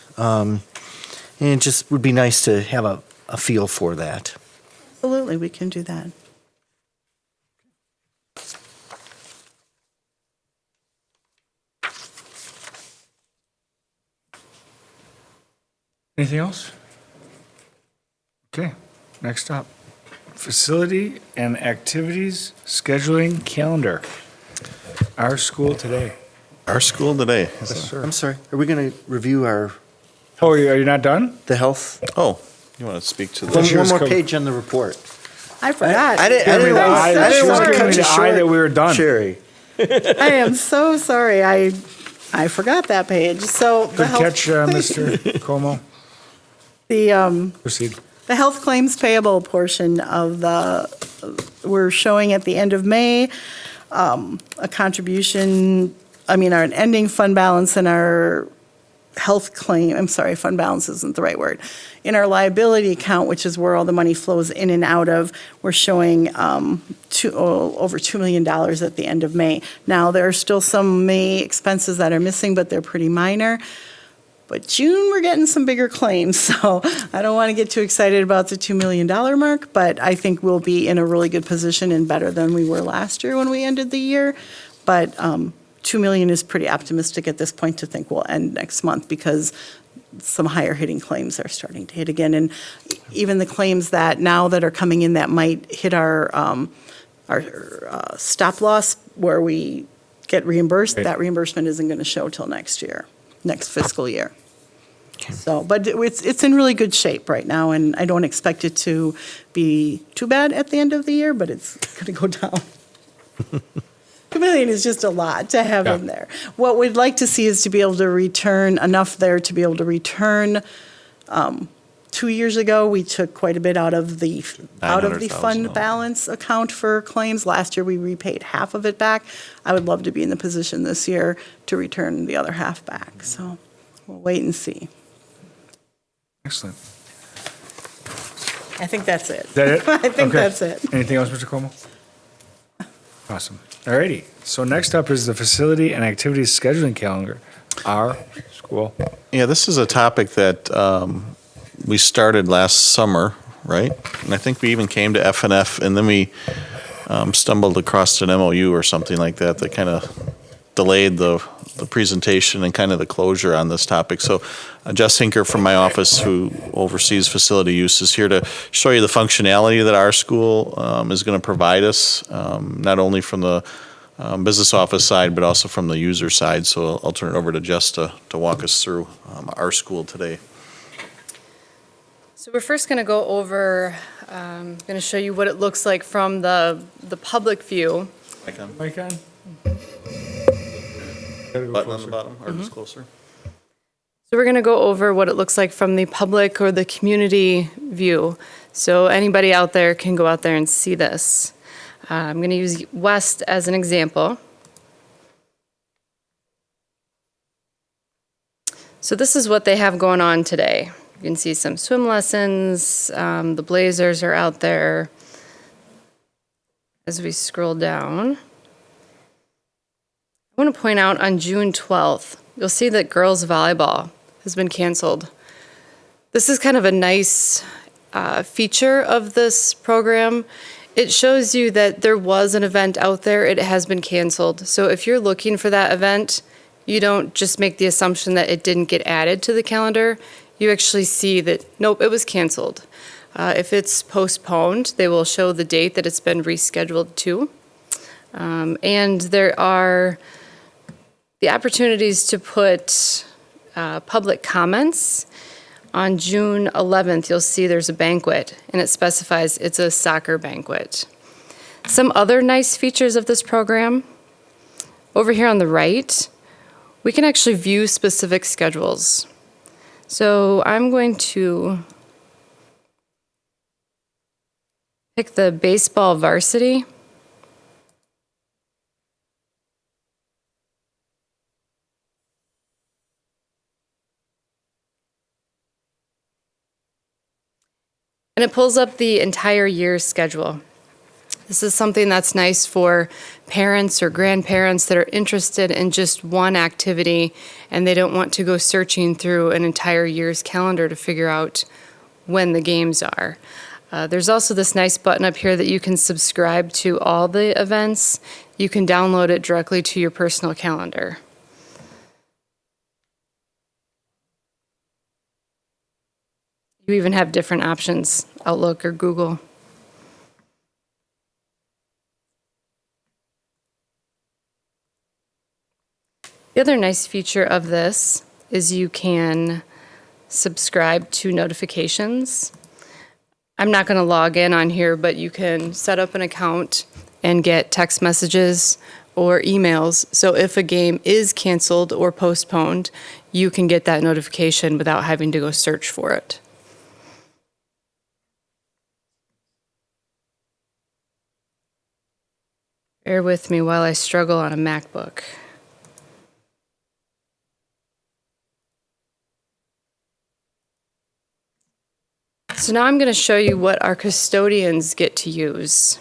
And it just would be nice to have a feel for that. Absolutely, we can do that. Anything else? Okay, next up. Facility and activities scheduling calendar. Our school today. Our school today. I'm sorry, are we going to review Oh, are you not done? the health? Oh, you want to speak to One, the, Sure. one more Covered. page on the report. I forgot. I didn't Give me the want eye- I she didn't was want to giving cut me you the eye short, that we were done. Sherry. I am so sorry. I forgot that page. So the Good health, catch, Mr. Como. the Proceed. The health claims payable portion of we're showing at the end of May, a contribution, an ending fund balance in our fund balance isn't the right word. In our liability account, which is where all the money flows in and out of, we're showing over $2 million at the end of May. Now, there are still some May expenses that are missing, but they're pretty minor. But June, we're getting some bigger claims, so I don't want to get too excited about the $2 million mark, but I think we'll be in a really good position and better than we were last year when we ended the year. But $2 million is pretty optimistic at this point to think we'll end next month because some higher hitting claims are starting to hit again. And even the claims that are coming in that might hit our stop loss where we get reimbursed, Right. that reimbursement isn't going to show till next fiscal year. So, but it's in really good shape right now, and I don't expect it to be too bad at the end of the year, but it's going to go down. $2 million is just a lot to have in Yeah. there. What we'd like to see is to be able to return enough there to be able to return to 2 years ago, we took quite a bit out of the fund $900,000. balance account for claims. Last year, we repaid half of it back. I would love to be in the position this year to return the other half back. So we'll wait and see. Excellent. I think that's it. Is that it? I think Okay. that's it. Anything else, Mr. Como? Awesome. All righty. So next up is the facility and activities scheduling calendar. Our school. Yeah, this is a topic that we started last summer, right? And I think we even came to FNF, and then we stumbled across an MOU or something like that that kind of delayed the presentation and kind of the closure on this topic. So Jess Hinker from my office, who oversees facility use, is here to show you the functionality that our school is going to provide us, not only from the business office side, but also from the user side. So I'll turn it over to Jess to walk us through our school today. So we're first going to go over, going to show you what it looks like from the public view. Mic on? Button on the bottom, or just closer? So we're going to go over what it looks like from the public or the community view. So anybody out there can go out there and see this. I'm going to use West as an example. So this is what they have going on today. You can see some swim lessons. The Blazers are out there. As we scroll down, I want to point out on June 12th, you'll see that girls volleyball has been canceled. This is kind of a nice feature of this program. It shows you that there was an event out there, it has been canceled. So if you're looking for that event, you don't just make the assumption that it didn't get added to the calendar. You actually see that, nope, it was canceled. If it's postponed, they will show the date that it's been rescheduled to. And there are the opportunities to put public comments. On June 11th, you'll see there's a banquet, and it specifies it's a soccer banquet. Some other nice features of this program, over here on the right, we can actually view specific schedules. So I'm going to pick the baseball varsity. And it pulls up the entire year's schedule. This is something that's nice for parents or grandparents that are interested in just one activity and they don't want to go searching through an entire year's calendar to figure out when the games are. There's also this nice button up here that you can subscribe to all the events. You can download it directly to your personal calendar. You even have different options, Outlook or Google. The other nice feature of this is you can subscribe to notifications. I'm not going to log in on here, but you can set up an account and get text messages or emails. So if a game is canceled or postponed, you can get that notification without having to go search for it. Bear with me while I struggle on a MacBook. So now I'm going to show you what our custodians get to use.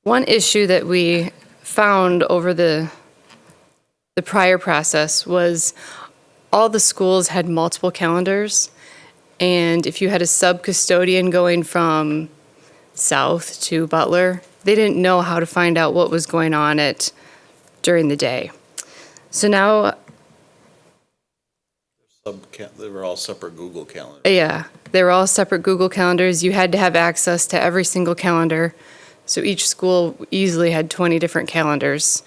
One issue that we found over the prior process was all the schools had multiple calendars, and if you had a sub-custodian going from South to Butler, they didn't know how to find out what was going on during the day. So now, They were all separate Google calendars. yeah, they were all separate Google calendars. You had to have access to every single calendar. So each school easily had 20 different calendars.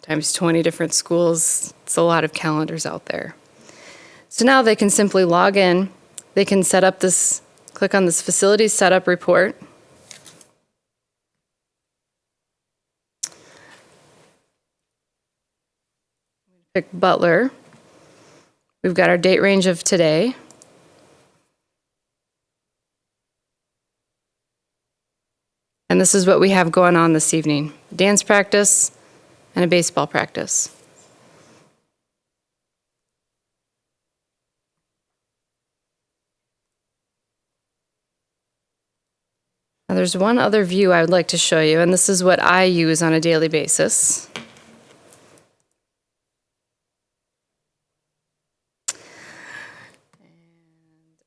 Times 20 different schools, it's a lot of calendars out there. So now they can simply log in. They can set up this, click on this facility setup report. Pick Butler. We've got our date range of today. And this is what we have going on this evening. Dance practice and a baseball practice. Now, there's one other view I would like to show you, and this is what I use on a daily basis.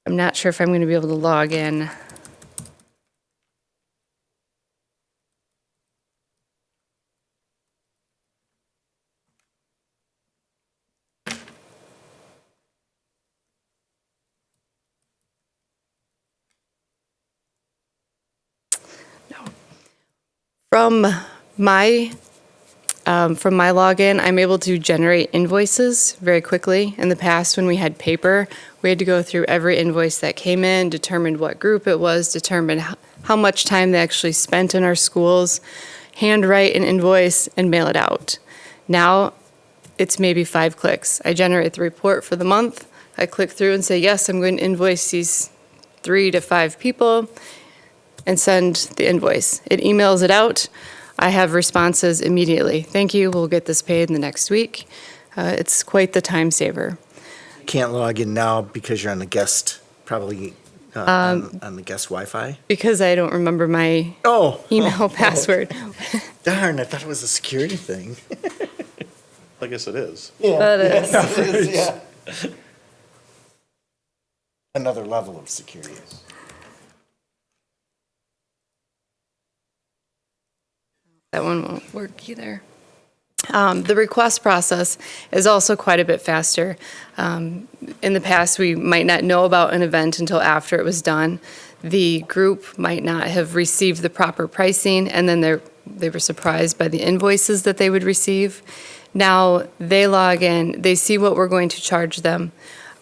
I'm not sure if I'm going to be able to log in. From my login, I'm able to generate invoices very quickly. In the past, when we had paper, we had to go through every invoice that came in, determine what group it was, determine how much time they actually spent in our schools, handwrite an invoice, and mail it out. Now, it's maybe 5 clicks. I generate the report for the month. I click through and say, yes, I'm going to invoice these 3 to 5 people, and send the invoice. It emails it out. I have responses immediately. Thank you, we'll get this paid in the next week. It's quite the time saver. Can't log in now because you're on the guest, probably on the guest Wi-Fi? Because I don't remember my email password. Darn, I thought it was a security thing. I guess it is. That is. Yeah. Another level of security. That one won't work either. The request process is also quite a bit faster. In the past, we might not know about an event until after it was done. The group might not have received the proper pricing, and then they were surprised by the invoices that they would receive. Now, they log in, they see what we're going to charge them.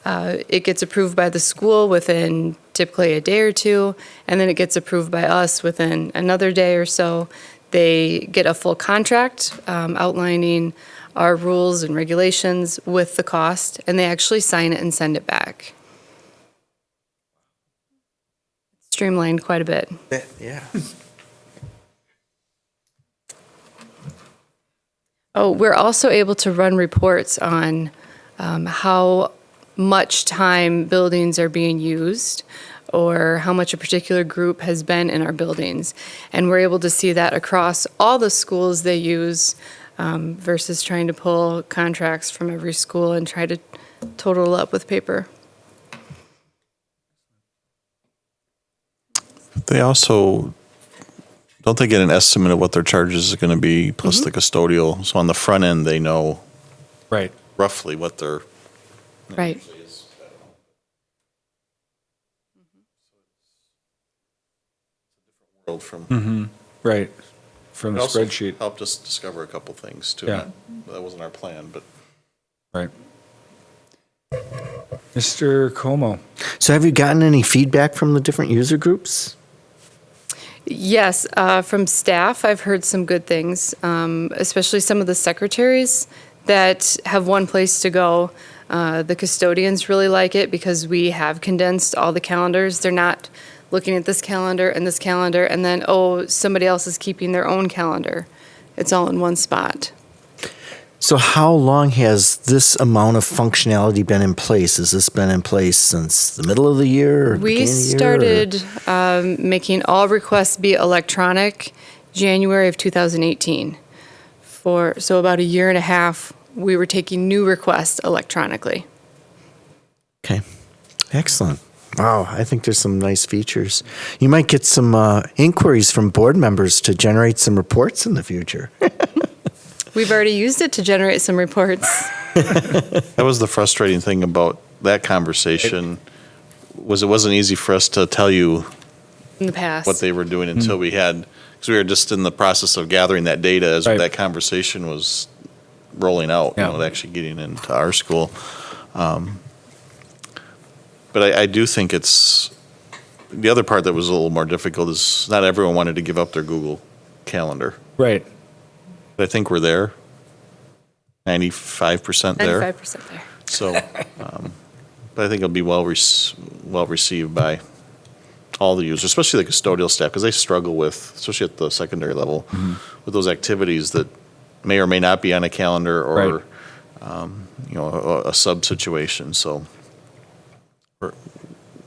It gets approved by the school within typically a day or two, and then it gets approved by us within another day or so. They get a full contract outlining our rules and regulations with the cost, and they actually sign it and send it back. Streamlined quite a bit. Yeah. Oh, we're also able to run reports on how much time buildings are being used, or how much a particular group has been in our buildings. And we're able to see that across all the schools they use versus trying to pull contracts from every school and try to total up with paper. They also, don't they get an estimate of what their charges are going to be, plus the custodial? So on the front end, they know Right. roughly what their. Right. World from. Right. From It the also spreadsheet. helped us discover a couple things too. Yeah. That wasn't our plan, but. Right. Mr. Como. So have you gotten any feedback from the different user groups? Yes, from staff, I've heard some good things, especially some of the secretaries that have one place to go. The custodians really like it because we have condensed all the calendars. They're not looking at this calendar, and then, somebody else is keeping their own calendar. It's all in one spot. So how long has this amount of functionality been in place? Has this been in place since the middle of the year? Or We beginning of the year, or- started making all requests be electronic January of 2018. So about a year and a half, we were taking new requests electronically. Okay, excellent. Wow, I think there's some nice features. You might get some inquiries from board members to generate some reports in the future. We've already used it to generate some reports. That was the frustrating thing about that conversation, was it wasn't easy for us to tell you In the past. what they were doing until we had, because we were just in the process of gathering that data as Right. that conversation was rolling out, Yeah. actually getting into our school. But I do think it's, the other part that was a little more difficult is not everyone wanted to give up their Google Calendar. Right. But I think we're there, 95% there. 95% there. So, but I think it'll be well received by all the users, especially the custodial staff, because they struggle with, especially at the secondary level, with those activities that may or may not be on a calendar or, a sub situation. So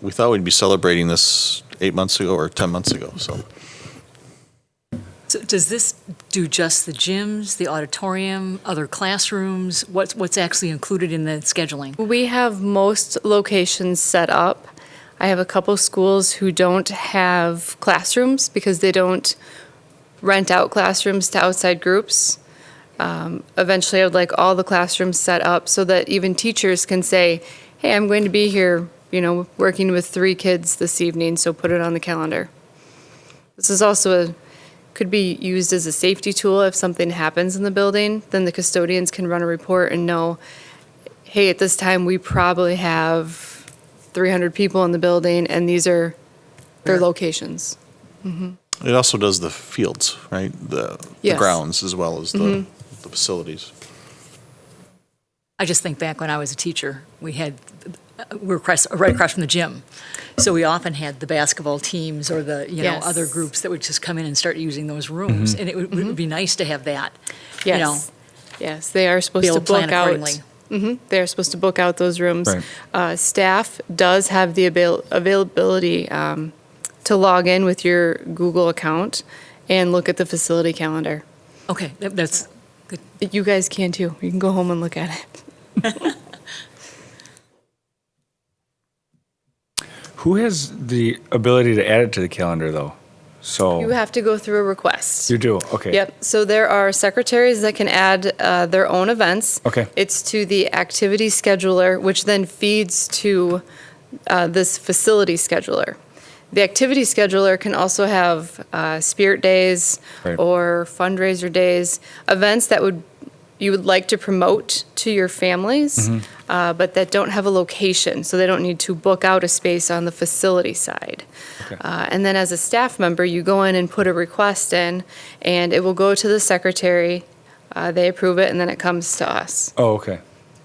we thought we'd be celebrating this 8 months ago or 10 months ago. So does this do just the gyms, the auditorium, other classrooms? What's actually included in the scheduling? We have most locations set up. I have a couple schools who don't have classrooms because they don't rent out classrooms to outside groups. Eventually, I would like all the classrooms set up so that even teachers can say, hey, I'm going to be here, working with 3 kids this evening, so put it on the calendar. This is also could be used as a safety tool. If something happens in the building, then the custodians can run a report and know, hey, at this time, we probably have 300 people in the building, and these are their locations. it also does the fields, right? The Yes. grounds as well as the facilities. I just think back when I was a teacher, we were right across from the gym. So we often had the basketball teams or the, Yes. other groups that would just come in and start using those rooms. And it would be nice to have that, Yes. Yes, they are supposed be to able to plan book out. accordingly. They're supposed to book out those rooms. Right. Staff does have the availability to log in with your Google account and look at the facility calendar. Okay, that's good. You guys can too. You can go home and look at it. Who has the ability to add it to the calendar, though? So You have to go through a request. You do? Okay. Yep. So there are secretaries that can add their own events. Okay. It's to the activity scheduler, which then feeds to this facility scheduler. The activity scheduler can also have spirit days Right. or fundraiser days, events that you would like to promote to your families, but that don't have a location, so they don't need to book out a space on the facility side. Okay. And then as a staff member, you go in and put a request in, and it will go to the secretary, they approve it, and then it comes to us. Oh, okay.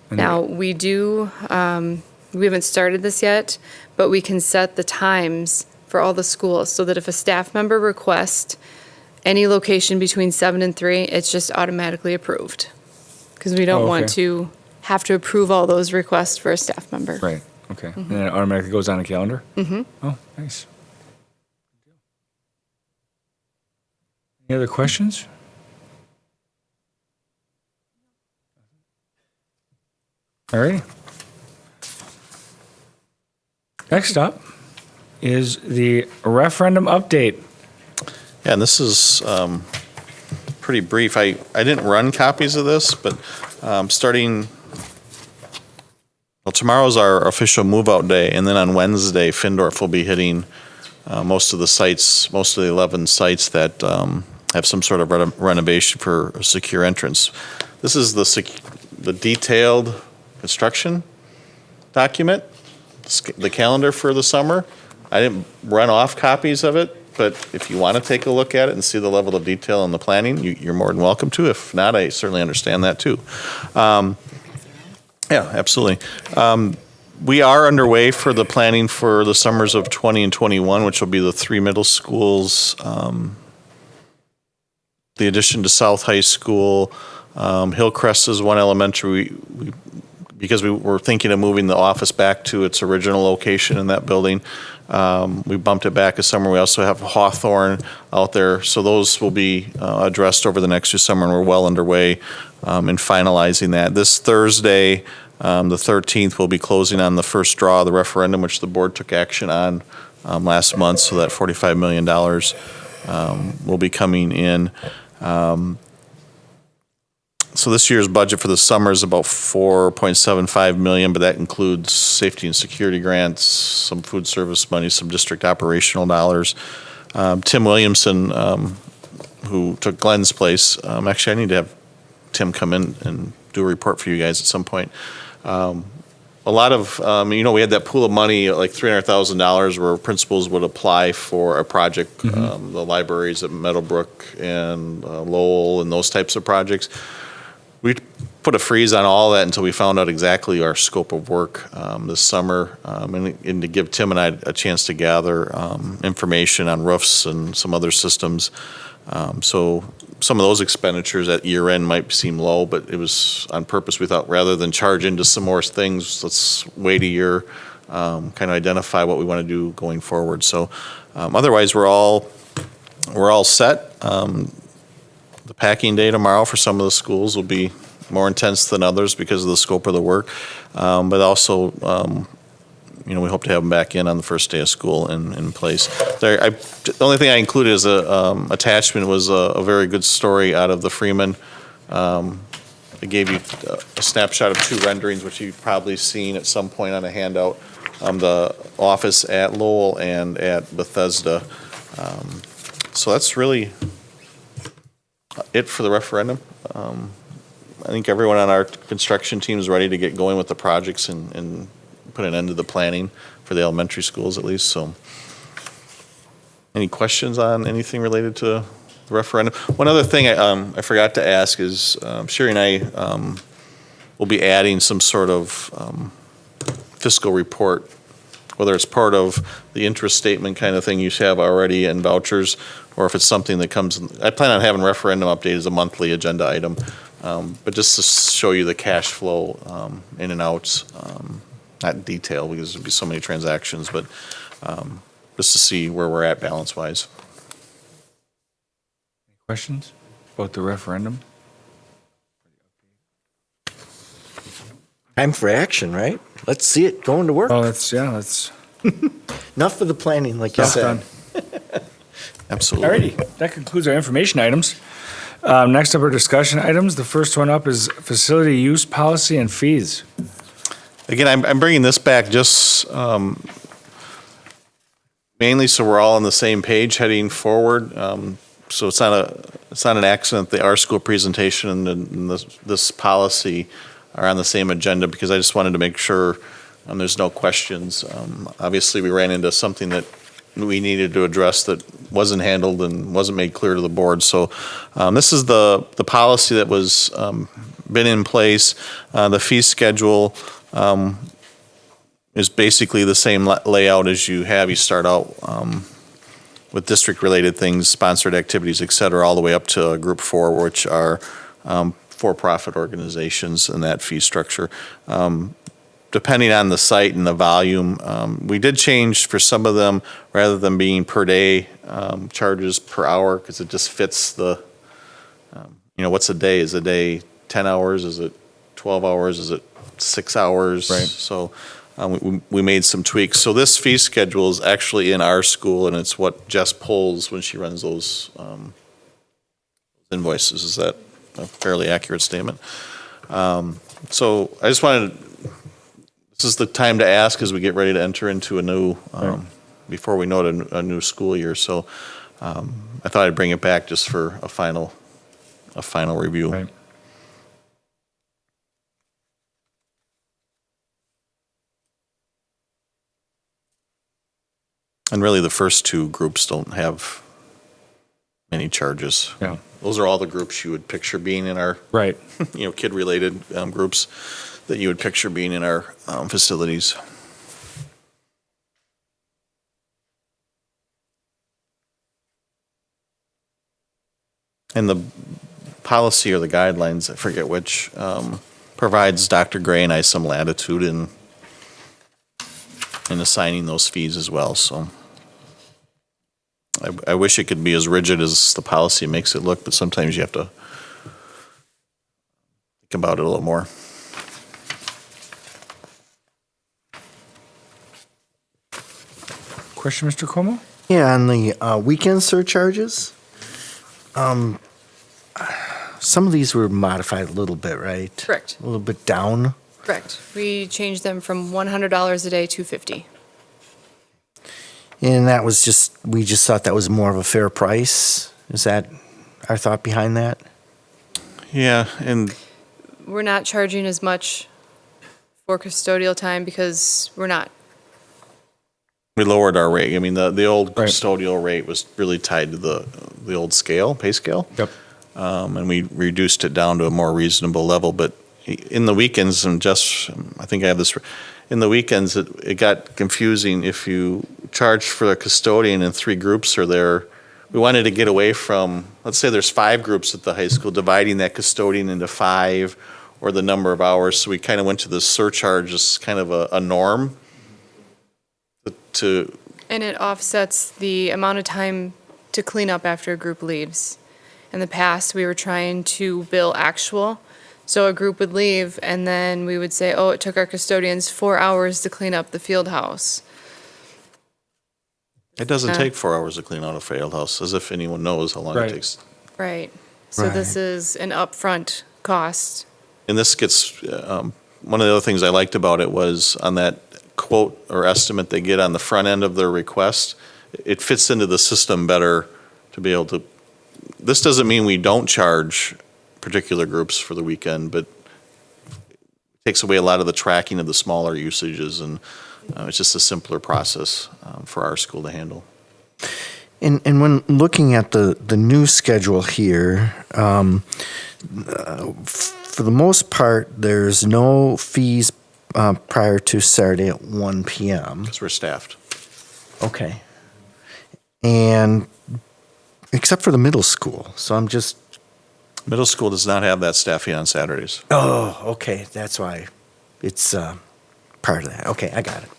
And Now, we haven't started this yet, but we can set the times for all the schools, so that if a staff member requests any location between 7 and 3, it's just automatically approved. Because we don't want okay. to have to approve all those requests for a staff member. Right, okay. And then it automatically goes on a calendar? Oh, nice. Any other questions? All right. Next up is the referendum update. Yeah, and this is pretty brief. I didn't run copies of this, but starting, well, tomorrow's our official move-out day, and then on Wednesday, Findorf will be hitting most of the 11 sites that have some sort of renovation for a secure entrance. This is the detailed construction document, the calendar for the summer. I didn't run off copies of it, but if you want to take a look at it and see the level of detail in the planning, you're more than welcome to. If not, I certainly understand that too. Yeah, absolutely. We are underway for the planning for the summers of 20 and 21, which will be the 3 middle schools, the addition to South High School, Hillcrest is one elementary. Because we were thinking of moving the office back to its original location in that building, we bumped it back a summer. We also have Hawthorne out there, so those will be addressed over the next 2 summer, and we're well underway in finalizing that. This Thursday, the 13th, we'll be closing on the first draw of the referendum, which the board took action on last month, so that $45 million will be coming in. So this year's budget for the summer is about $4.75 million, but that includes safety and security grants, some food service money, some district operational dollars. Tim Williamson, who took Glenn's place, actually I need to have Tim come in and do a report for you guys at some point. A lot of, we had that pool of money, like $300,000, where principals would apply for a project, the libraries at Meadowbrook and Lowell and those types of projects. We put a freeze on all that until we found out exactly our scope of work this summer, and to give Tim and I a chance to gather information on roofs and some other systems. So some of those expenditures at year end might seem low, but it was on purpose. We thought rather than charge into some more things, let's wait a year, kind of identify what we want to do going forward. So otherwise, we're all set. The packing day tomorrow for some of the schools will be more intense than others because of the scope of the work, but also, we hope to have them back in on the first day of school in place. The only thing I included as a attachment was a very good story out of the Freeman. I gave you a snapshot of 2 renderings, which you've probably seen at some point on a handout, the office at Lowell and at Bethesda. So that's really it for the referendum. I think everyone on our construction team is ready to get going with the projects and put an end to the planning for the elementary schools at least. So any questions on anything related to the referendum? One other thing I forgot to ask is Sherry and I will be adding some sort of fiscal report, whether it's part of the interest statement kind of thing you have already in vouchers, or if it's something that comes, I plan on having referendum update as a monthly agenda item, but just to show you the cash flow in and out, not in detail because there'd be so many transactions, but just to see where we're at balance-wise. Questions about the referendum? Time for action, right? Let's see it going to work. Oh, that's Enough for the planning, like you that's said. done. Absolutely. Alrighty, that concludes our information items. Next up are discussion items. The first one up is facility use policy and fees. Again, I'm bringing this back just mainly so we're all on the same page heading forward. So it's not an accident that our school presentation and this policy are on the same agenda, because I just wanted to make sure there's no questions. Obviously, we ran into something that we needed to address that wasn't handled and wasn't made clear to the board. So this is the policy that was been in place. The fee schedule is basically the same layout as you have. You start out with district-related things, sponsored activities, et cetera, all the way up to Group 4, which are for-profit organizations in that fee structure. Depending on the site and the volume, we did change for some of them, rather than being per day charges per hour, because it just fits the, what's a day? Is a day 10 hours? Is it 12 hours? Is it 6 hours? Right. So we made some tweaks. So this fee schedule is actually in our school, and it's what Jess pulls when she runs those invoices. Is that a fairly accurate statement? So I just wanted, this is the time to ask as we get ready to enter into a new, before we know it, a new school year. So I thought I'd bring it back just for a final review. Right. And really, the first 2 groups don't have many charges. Yeah. Those are all the groups you would picture being in our, Right. kid-related groups that you would picture being in our facilities. And the policy or the guidelines, I forget which, provides Dr. Gray and I some latitude in assigning those fees as well. So I wish it could be as rigid as the policy makes it look, but sometimes you have to think about it a little more. Question, Mr. Como? Yeah, on the weekend surcharges, some of these were modified a little bit, right? Correct. A little bit down. Correct. We changed them from $100 a day to $50. And that was we just thought that was more of a fair price. Is that our thought behind that? Yeah, and We're not charging as much for custodial time because we're not. we lowered our rate. I mean, the old Right. custodial rate was really tied to the old scale, pay scale. Yep. And we reduced it down to a more reasonable level. But in the weekends, and just, I think I have this, in the weekends, it got confusing if you charge for a custodian and 3 groups are there. We wanted to get away from, let's say there's 5 groups at the high school, dividing that custodian into 5 or the number of hours. So we kind of went to the surcharge as kind of a norm to, And it offsets the amount of time to clean up after a group leaves. In the past, we were trying to bill actual. So a group would leave, and then we would say, oh, it took our custodians 4 hours to clean up the field house. it doesn't take 4 hours to clean out a failed house, as if anyone knows how long Right. it takes. Right. So this Right. is an upfront cost. And this gets, one of the other things I liked about it was on that quote or estimate they get on the front end of their request, it fits into the system better to be able to, this doesn't mean we don't charge particular groups for the weekend, but it takes away a lot of the tracking of the smaller usages, and it's just a simpler process for our school to handle. And when looking at the new schedule here, for the most part, there's no fees prior to Saturday at 1 p.m. Because we're staffed. Okay. And except for the middle school. So I'm just, Middle school does not have that staffing on Saturdays. oh, okay. That's why it's part of that. Okay, I got it.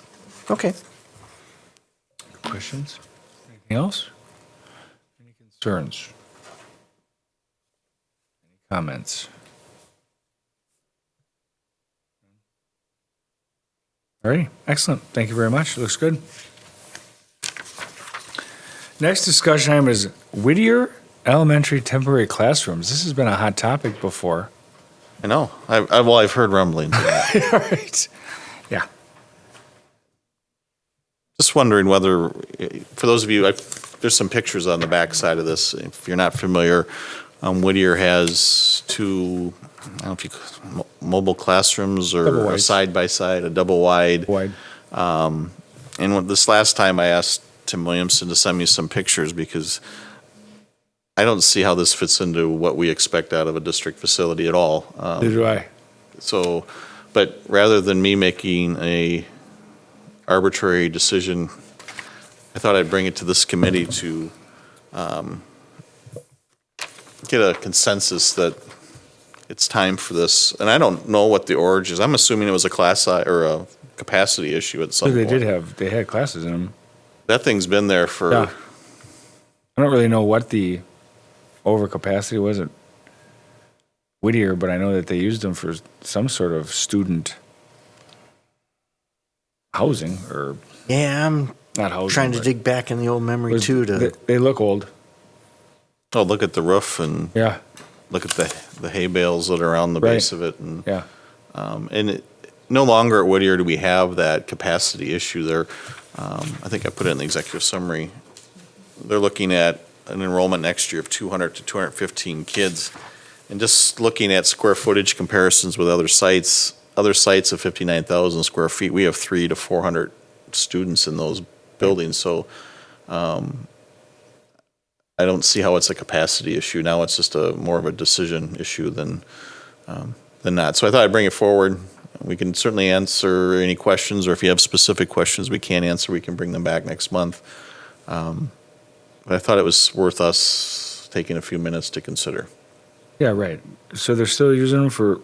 Okay. Questions? Anything else? Any concerns? Any comments? All right, excellent. Thank you very much. Looks good. Next discussion item is Whittier Elementary temporary classrooms. This has been a hot topic before. I know. I've heard rumblings of that. All right. Yeah. Just wondering whether, for those of you, there's some pictures on the back side of this. If you're not familiar, Whittier has 2, I don't know if you, mobile classrooms Double or a wides. side-by-side, a double wide. Wide. And this last time I asked Tim Williamson to send me some pictures because I don't see how this fits into what we expect out of a district facility at all. Neither do I. So, but rather than me making a arbitrary decision, I thought I'd bring it to this committee to get a consensus that it's time for this. And I don't know what the origin is. I'm assuming it was a class size or a capacity issue at some So they point. they had classes in them. That thing's been there for, Yeah. I don't really know what the overcapacity was at Whittier, but I know that they used them for some sort of student housing, or Yeah, I'm not housing. trying to but dig back in the old memory was- too. They look old. oh, look at the roof and Yeah, look at the hay bales that are around the Right. base of it. And yeah. no longer at Whittier do we have that capacity issue there. I think I put it in the executive summary. They're looking at an enrollment next year of 200 to 215 kids. And just looking at square footage comparisons with other sites of 59,000 square feet, we have 300 to 400 students in those buildings. So I don't see how it's a capacity issue. Now it's just more of a decision issue than not. So I thought I'd bring it forward. We can certainly answer any questions, or if you have specific questions we can't answer, we can bring them back next month. But I thought it was worth us taking a few minutes to consider. Yeah, right. So they're still using them for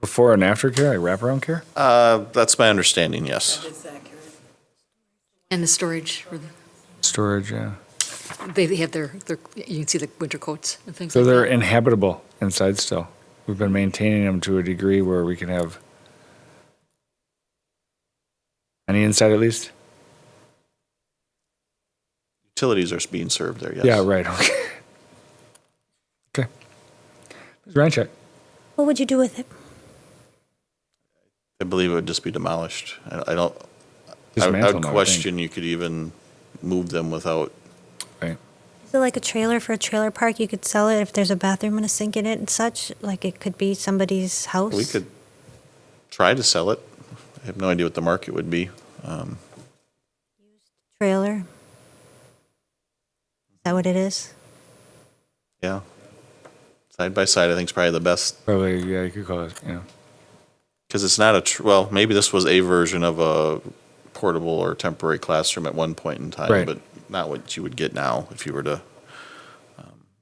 before and after care, like wraparound care? That's my understanding, yes. And the storage, for Storage, yeah. they have their, you can see the winter coats and things So like they're that. inhabitable inside still. We've been maintaining them to a degree where we can have on the inside at least? Utilities are being served there, yes. Yeah, right, okay. Okay. Ms. Reincheck? What would you do with it? I believe it would just be demolished. I don't, I Dismantle would them, I would question you could even move them without, Right. Is it like a trailer for a trailer park? You could sell it if there's a bathroom and a sink in it and such? Like it could be somebody's house? we could try to sell it. I have no idea what the market would be. Trailer? Is that what it is? Yeah. Side by side, I think is probably the best, Probably, yeah, you could call it, because it's not well, maybe this was a version of a portable or temporary classroom at one point in time, Right. but not what you would get now if you were to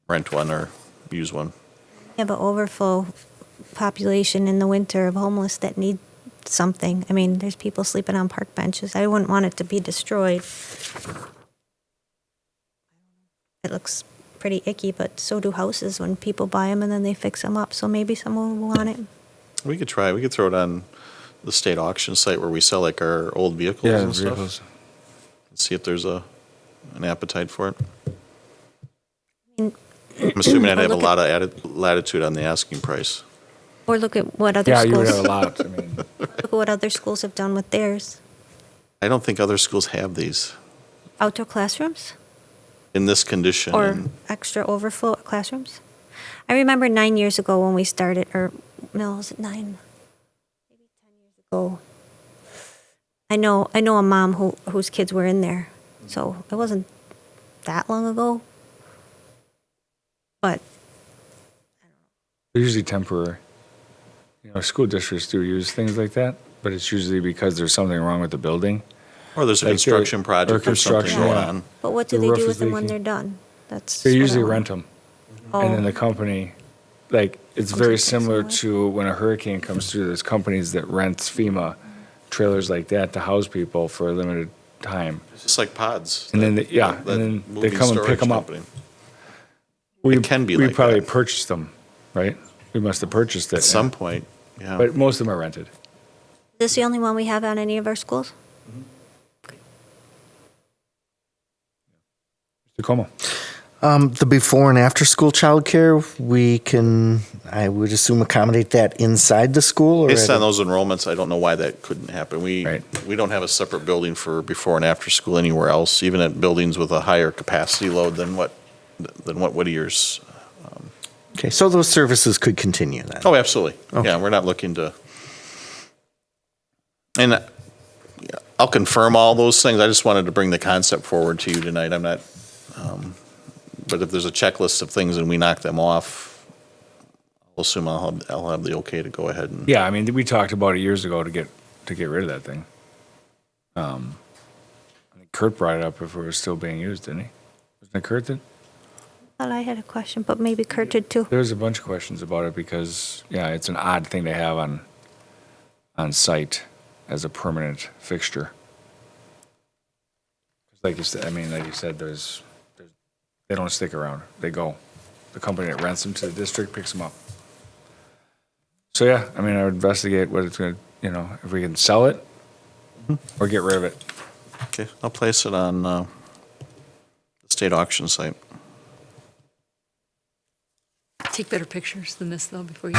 rent one or use one. You have an overflow population in the winter of homeless that need something. I mean, there's people sleeping on park benches. I wouldn't want it to be destroyed. It looks pretty icky, but so do houses when people buy them and then they fix them up. So maybe someone will want it. We could throw it on the state auction site where we sell like our old vehicles Yeah, and vehicles. stuff. See if there's an appetite for it. I'm assuming I'd have a lot of latitude on the asking price. Or look at what other Yeah, you would schools, have a lot, I mean, look at what other schools have done with theirs. I don't think other schools have these Outdoor classrooms in this condition. or and extra overflow classrooms. I remember 9 years ago when we started, or no, was it 9? Maybe 10 years ago. I know a mom whose kids were in there, so it wasn't that long ago. But they're usually temporary. School districts do use things like that, but it's usually because there's something wrong with the building. Or there's a Like construction project or something construction, going yeah. on. but what do The they roof do is with them when leaking. they're done? That's They what I usually want. rent them, Oh. and then the company, like, it's very similar to when a hurricane comes through, there's companies that rent FEMA trailers like that to house people for a limited time. It's like pods. And then, that- yeah, that and then they moving come and pick storage them up. company. We can be We like probably that. purchased them, right? We must have purchased it. At some point, yeah. But most of them are rented. Is this the only one we have on any of our schools? Mr. Como. The before and after school childcare, we can, I would assume, accommodate that inside the school? Or Based at on a- those enrollments, I don't know why that couldn't happen. Right. We don't have a separate building for before and after school anywhere else, even at buildings with a higher capacity load than what Whittier's. Okay, so those services could continue then? Oh, absolutely. Okay. Yeah, we're not looking to. And I'll confirm all those things. I just wanted to bring the concept forward to you tonight. I'm not, but if there's a checklist of things and we knock them off, I'll assume I'll have the okay to go ahead and. Yeah, I mean, we talked about it years ago to get rid of that thing. I think Kurt brought it up if it was still being used, didn't he? Wasn't it Kurt that? Well, I had a question, but maybe Kurt did too. There's a bunch of questions about it because, yeah, it's an odd thing to have on site as a permanent fixture. Like you said, they don't stick around. They go. The company that rents them to the district picks them up. So yeah, I mean, I would investigate what it's going to, if we can sell it or get rid of it. Okay, I'll place it on the state auction site. Take better pictures than this, though, before you.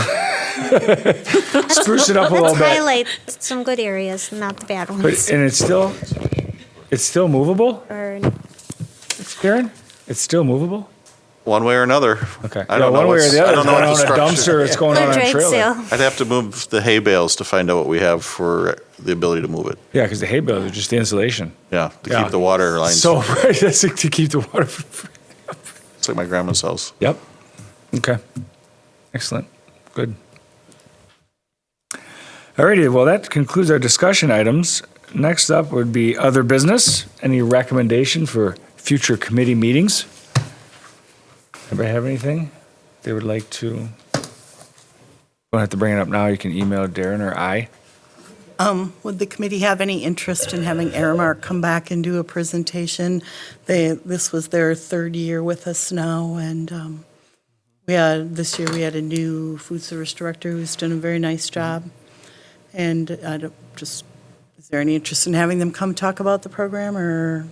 Spruce it up a little Let's bit. highlight some good areas, not the bad But, ones. and it's still movable, Or Karen? It's still movable? One way or another. Okay. I don't know one way or what's- the I other. don't It's know going what on the a dumpster, structure- it's going on a drag trailer. sale. I'd have to move the hay bales to find out what we have for the ability to move it. Yeah, because the hay bales are just the insulation. Yeah, to Yeah. keep the water lines. So, right, that's to keep the water. It's like my grandma's house. Yep. Okay. Excellent. Good. Alrighty, well, that concludes our discussion items. Next up would be other business. Any recommendation for future committee meetings? Anybody have anything they would like to? Don't have to bring it up now. You can email Darren or I. Would the committee have any interest in having Aramark come back and do a presentation? This was their third year with us now, and this year we had a new food service director who's done a very nice job. And is there any interest in having them come talk about the program, or?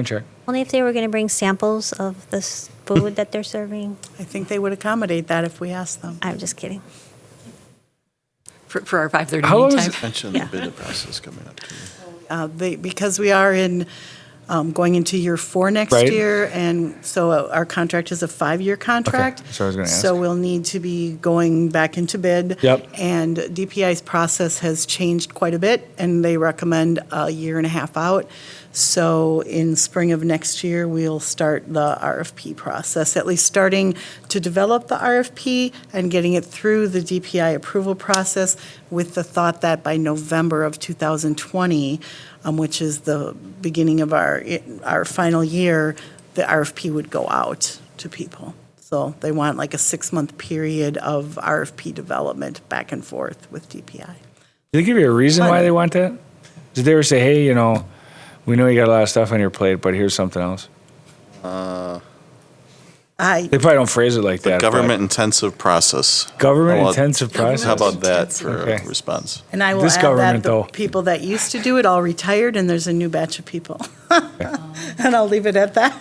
Check. Only if they were going to bring samples of this food that they're serving. I think they would accommodate that if we asked them. I'm just kidding. For our 5:30 How long meeting is time. it? Mention the bid process coming up too. Because we are going into year 4 next Right. year, and so our contract is a 5-year contract. that's what I was gonna ask. So we'll need to be going back into bid. Yep. And DPI's process has changed quite a bit, and they recommend a year and a half out. So in spring of next year, we'll start the RFP process, at least starting to develop the RFP and getting it through the DPI approval process with the thought that by November of 2020, which is the beginning of our final year, the RFP would go out to people. So they want like a 6-month period of RFP development back and forth with DPI. Did they give you a reason why they want that? Did they ever say, hey, we know you got a lot of stuff on your plate, but here's something else? They probably don't phrase it like that. Government-intensive process. Government-intensive process? How about that for Okay. a response? And I will This add government, that the though. people that used to do it all retired, and there's a new batch of people. And I'll leave it at that.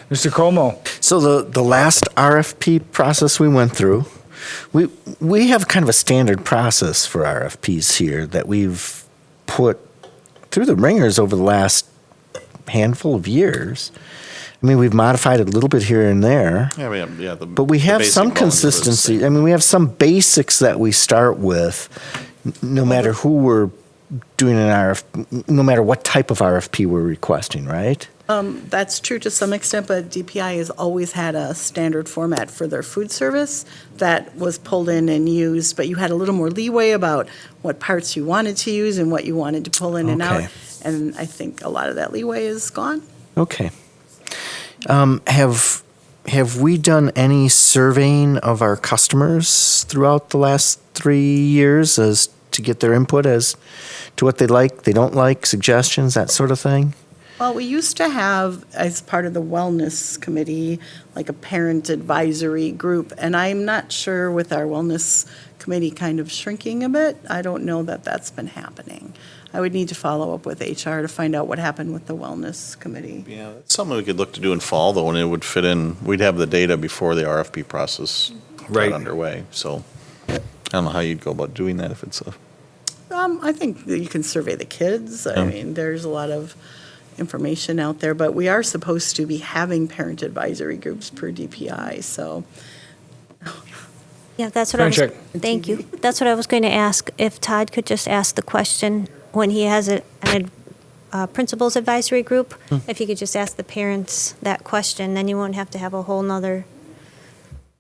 Mr. Como? So the last RFP process we went through, we have kind of a standard process for RFPs here that we've put through the ringers over the last handful of years. I mean, we've modified it a little bit here and there. Yeah. But we have some consistency. I mean, we have some basics that we start with, no matter who we're doing an RFP, no matter what type of RFP we're requesting, right? That's true to some extent, but DPI has always had a standard format for their food service that was pulled in and used, but you had a little more leeway about what parts you wanted to use and what you wanted to pull in and out. Okay. And I think a lot of that leeway is gone. Okay. Have we done any surveying of our customers throughout the last 3 years as to get their input as to what they like, they don't like, suggestions, that sort of thing? Well, we used to have, as part of the wellness committee, like a parent advisory group, and I'm not sure with our wellness committee kind of shrinking a bit, I don't know that that's been happening. I would need to follow up with HR to find out what happened with the wellness committee. Yeah, that's something we could look to do in fall, though, and it would fit in. We'd have the data before the RFP process Right. got underway. So I don't know how you'd go about doing that if it's a. I think that you can survey the kids. I mean, there's a lot of information out there, but we are supposed to be having parent advisory groups per DPI, so. Yeah, that's what I was, Check. thank you. That's what I was going to ask, if Todd could just ask the question when he has a principal's advisory group, if he could just ask the parents that question, then you won't have to have a whole nother,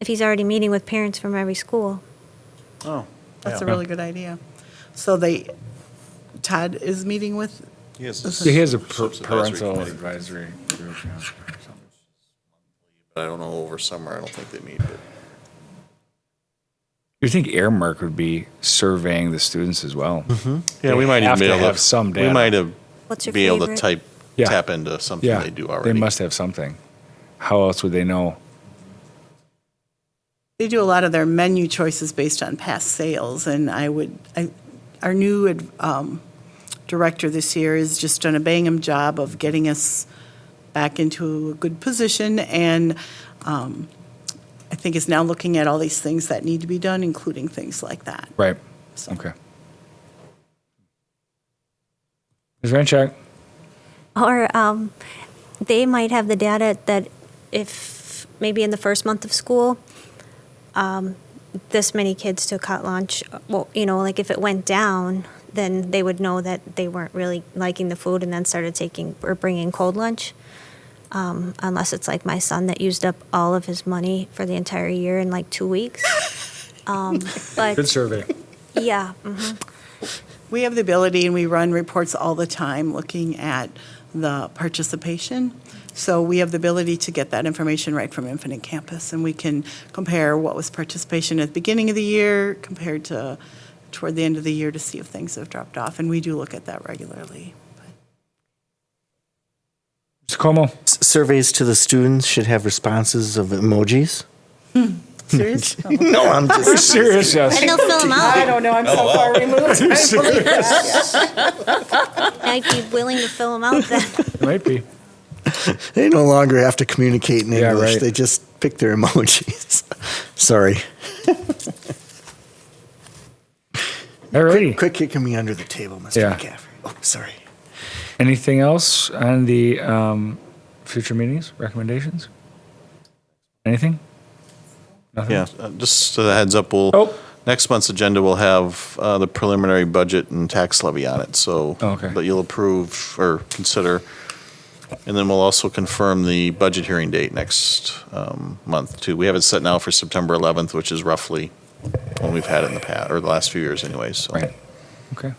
if he's already meeting with parents from every school. Oh. That's a really good idea. So Todd is meeting with, Yes. He has a Advisory parental committee. advisory group. But I don't know, over summer, I don't think they meet, but. You think Airmark would be surveying the students as well? Yeah, we might have even be to able to. have some data. We might have, What's your be able to favorite? tap into something Yeah, they do already. They must have something. How else would they know? they do a lot of their menu choices based on past sales, and our new director this year has just done a bang-up job of getting us back into a good position, and I think is now looking at all these things that need to be done, including things like that. Right. So- Okay. Ms. Ranchak? Or they might have the data that if maybe in the first month of school, this many kids took hot lunch, well, like if it went down, then they would know that they weren't really liking the food and then started taking or bringing cold lunch. Unless it's like my son that used up all of his money for the entire year in like 2 weeks. But Good survey. yeah, mhm. We have the ability, and we run reports all the time looking at the participation. So we have the ability to get that information right from Infinite Campus, and we can compare what was participation at the beginning of the year compared to toward the end of the year to see if things have dropped off, and we do look at that regularly. Mr. Como? Surveys to the students should have responses of emojis? Serious? No, I'm just. Serious, yes. And they'll fill them out. don't know, I'm so far removed. I'd be willing to fill them out then. Might be. They no longer have to communicate in Yeah, English. right. They just pick their emojis. Sorry. All righty. Quit kicking me under the table, Mr. Yeah. McCaffrey. Oh, sorry. Anything else on the future meetings, recommendations? Anything? Nothing? Yeah, just a heads up, Oh. Next month's agenda will have the preliminary budget and tax levy on it, so. Okay. That you'll approve or consider. And then we'll also confirm the budget hearing date next month, too. We have it set now for September 11th, which is roughly when we've had it in the past, or the last few years anyways, so. Right. Okay.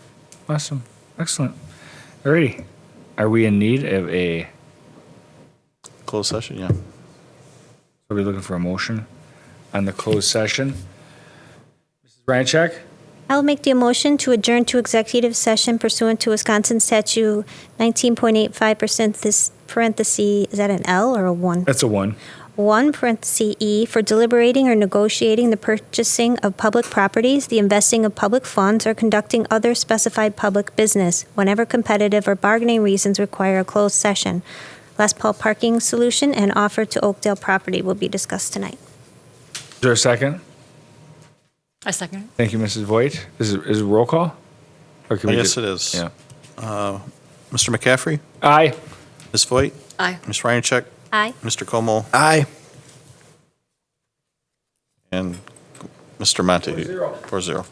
Awesome. Excellent. Alrighty. Are we in need of a, Closed session, yeah. are we looking for a motion on the closed session? Mrs. Ryanchek? I'll make the motion to adjourn to executive session pursuant to Wisconsin statute 19.85%, this parenthesis, is that an L or a 1? That's a 1. 1 parenthesis E for deliberating or negotiating the purchasing of public properties, the investing of public funds, or conducting other specified public business whenever competitive or bargaining reasons require a closed session. Les Paul parking solution and offer to Oakdale property will be discussed tonight. Is there a second? I second it. Thank you, Mrs. Voigt. Is it roll call? Or can we Yes, just- it is. Yeah. Mr. McCaffrey? Aye. Ms. Voigt? Aye. Ms. Ryanchek? Aye. Mr. Como? Aye. And Mr. Montague? 4-0.